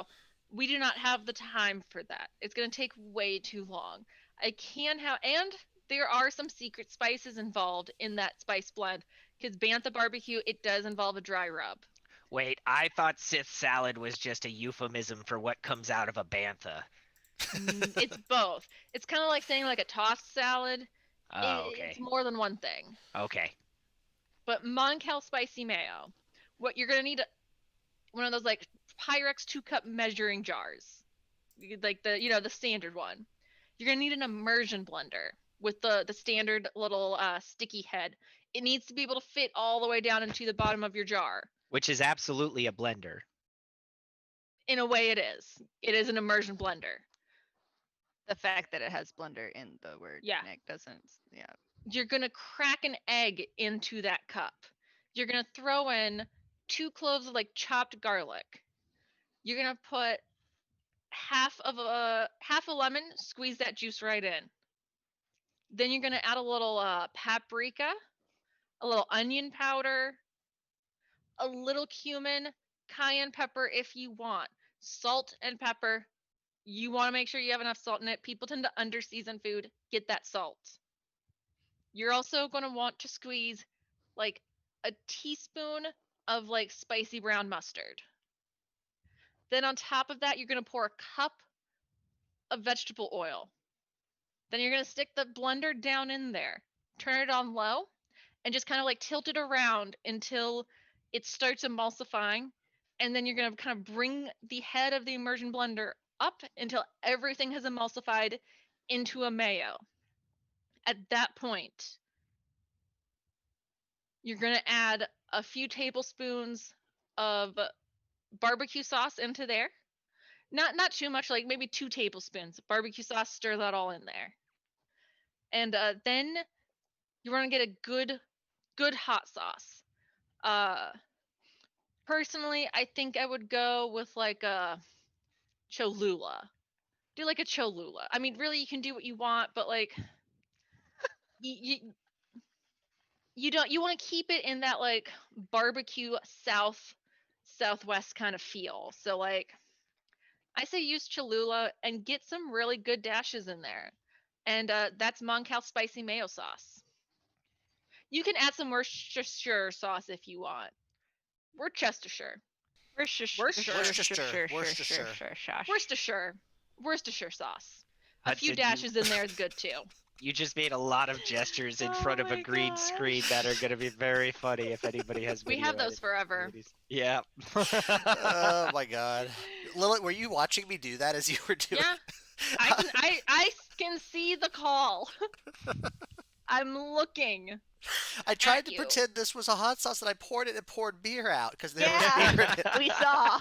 we do not have the time for that. It's going to take way too long. And there are some secret spices involved in that spice blend because Bantha barbecue, it does involve a dry rub. Wait, I thought Sith salad was just a euphemism for what comes out of a bantha. It's both. It's kind of like saying like a tossed salad. Oh, okay. It's more than one thing. Okay. But Mon Cal spicy mayo, what you're gonna need one of those like Pyrex 2-cup measuring jars, like the standard one. You're gonna need an immersion blender with the standard little sticky head. It needs to be able to fit all the way down into the bottom of your jar. Which is absolutely a blender. In a way, it is. It is an immersion blender. The fact that it has blender in the word Yeah. Nick doesn't. Yeah. You're gonna crack an egg into that cup. You're gonna throw in 2 cloves of like chopped garlic. You're gonna put half a lemon, squeeze that juice right in. Then you're gonna add a little paprika, a little onion powder, a little cumin, cayenne pepper if you want, salt and pepper. You want to make sure you have enough salt in it. People tend to underseason food. Get that salt. You're also going to want to squeeze like a teaspoon of like spicy brown mustard. Then on top of that, you're going to pour a cup of vegetable oil. Then you're going to stick the blender down in there, turn it on low, and just kind of like tilt it around until it starts emulsifying. And then you're going to kind of bring the head of the immersion blender up until everything has emulsified into a mayo. At that point, you're going to add a few tablespoons of barbecue sauce into there. Not too much, like maybe 2 tablespoons of barbecue sauce. Stir that all in there. And then you want to get a good hot sauce. Personally, I think I would go with like a Cholula. Do like a Cholula. I mean, really, you can do what you want, but like, you you want to keep it in that like barbecue southwest kind of feel. So like, I say use Cholula and get some really good dashes in there, and that's Moncal spicy mayo sauce. You can add some Worcestershire sauce if you want. Worcestershire. Worcestershire sauce. A few Hudson, dashes in there is good too. You just made a lot of gestures in Oh front of a my green gosh. screen that are going to be very funny if anybody has We video have those editing forever. abilities. Yeah. Oh my god. Lilith, were you watching me do that as you were doing? Yeah. I can see the call. I'm looking. I tried at to you. pretend this was a hot sauce and I poured it and poured beer out because there Yeah. was beer in it. We saw.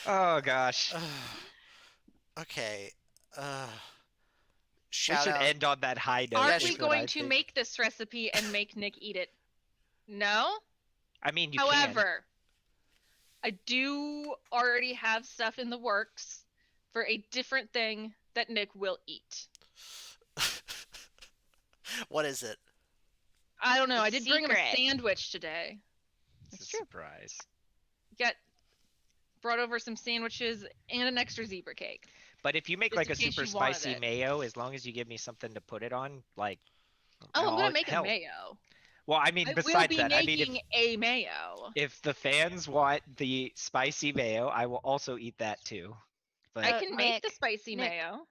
Oh gosh. Okay. We Shout should out. end on that high note. Aren't Yeah, we is what going I to think. make this recipe and make Nick eat it? No? I mean, you However, I do already have stuff in the works for a different thing that Nick will eat. What is it? I don't know. The I did bring him a secret. sandwich today. can. It's true. Surprise. Brought over some sandwiches and an extra zebra cake. But if you make Just like in a case super you wanted spicy it. mayo, as long as you give me something to put it on, like. Oh, I'm I'll gonna make help. a mayo. Well, I mean, I will besides be that, I mean, making a mayo. if the fans want the spicy mayo, I will also eat that too. But I can make the Nick, spicy Nick. mayo.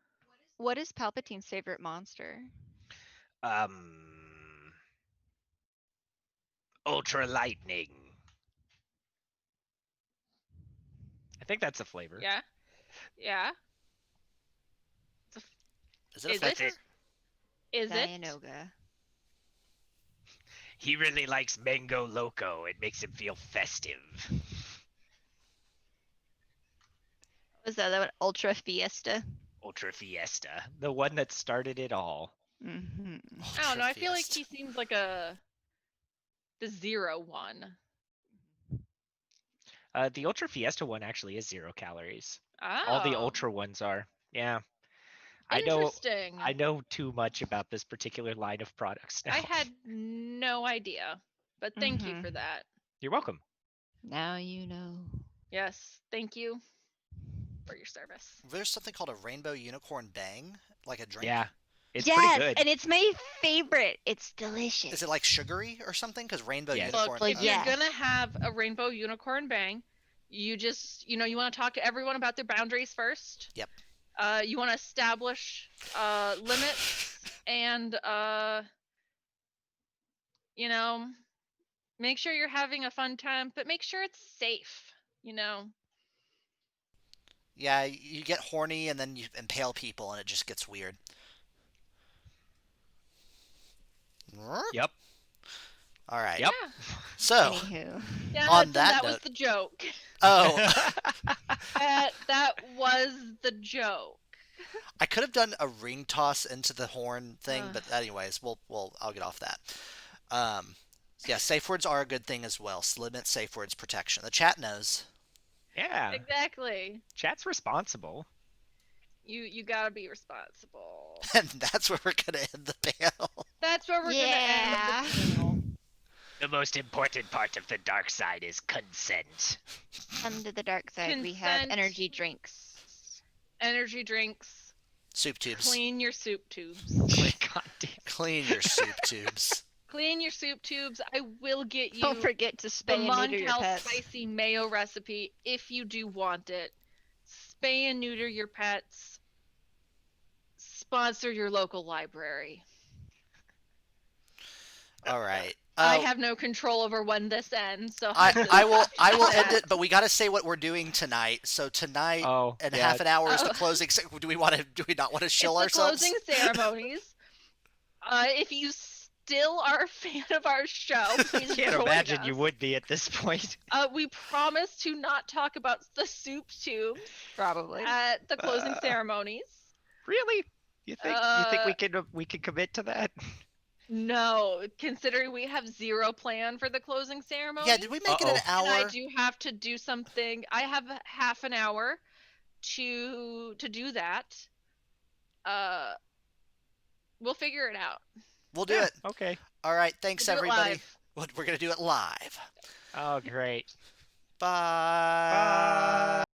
What is Palpatine's favorite monster? ultra lightning. I think that's a flavor. Yeah. Yeah. Is it a Is flavor? it? Is it? Dianoga. He really likes mango loco. It makes him feel festive. Was that one? Ultra Fiesta? Ultra Fiesta, the one that started it all. Mm-hmm. I don't know. I feel like Fiesta. he seems like the 0 one. The Ultra Fiesta one actually is 0 calories. Oh. All the Ultra ones are. Yeah. I Interesting. know too much about this particular line of products now. I had no idea, but thank you Mhm. for that. You're welcome. Now you know. Yes, thank you for your service. There's something called a rainbow unicorn bang, like a drink. Yeah. It's yes, pretty good. and it's my favorite. It's delicious. Is it like sugary or something? Because rainbow Yes. unicorn. Look, if yeah. you're gonna have a rainbow unicorn bang, you just you want to talk to everyone about their boundaries first. Yep. You want to establish limits and make sure you're having a fun time, but make sure it's safe. Yeah, you get horny and then you impale people and it just gets weird. Yep. All right. Yep. Yeah. So, Anywho. Yeah, On Hudson, that was note- the joke. oh, that was the joke. I could have done a ring toss into the horn thing, Ugh. but anyways, I'll get off that. Yeah, safe words are a good thing as well. Limit safe words protection. The chat knows. Yeah. Exactly. Chat's responsible. You gotta be responsible. And that's where we're going to end the panel. That's where we're gonna end the panel. The most important part of the dark side is consent. Come to the dark side. We have Consent. energy drinks. Energy drinks. Soup tubes. Clean your soup tubes. God damn. Clean your soup tubes. Clean your soup tubes. I will get you Don't forget to the spay and neuter your Moncal pets. spicy mayo recipe if you do want it. Spay and neuter your pets. Sponsor your local library. All right. I have no control over when this ends, so I will end that. it, but we got to say what we're doing tonight. So tonight, Oh, in yeah. half an hour is the Oh. closing. Do we not want to shill It's the ourselves? closing ceremonies. If you still are a fan of our show, I please can't join imagine us. you would be at this point. We promise to not talk about the soup tubes Probably. at the closing Uh, ceremonies. Really? You think we can commit to that? No, considering we have zero plan for the closing ceremony. Yeah, did we make it an Uh-oh. And I hour? do have to do something. I have half an hour to do that. We'll figure it out. We'll do Yeah, it. Okay. All right, thanks We'll do it everybody. live. We're gonna do it live. Oh, great. Bye. Bye.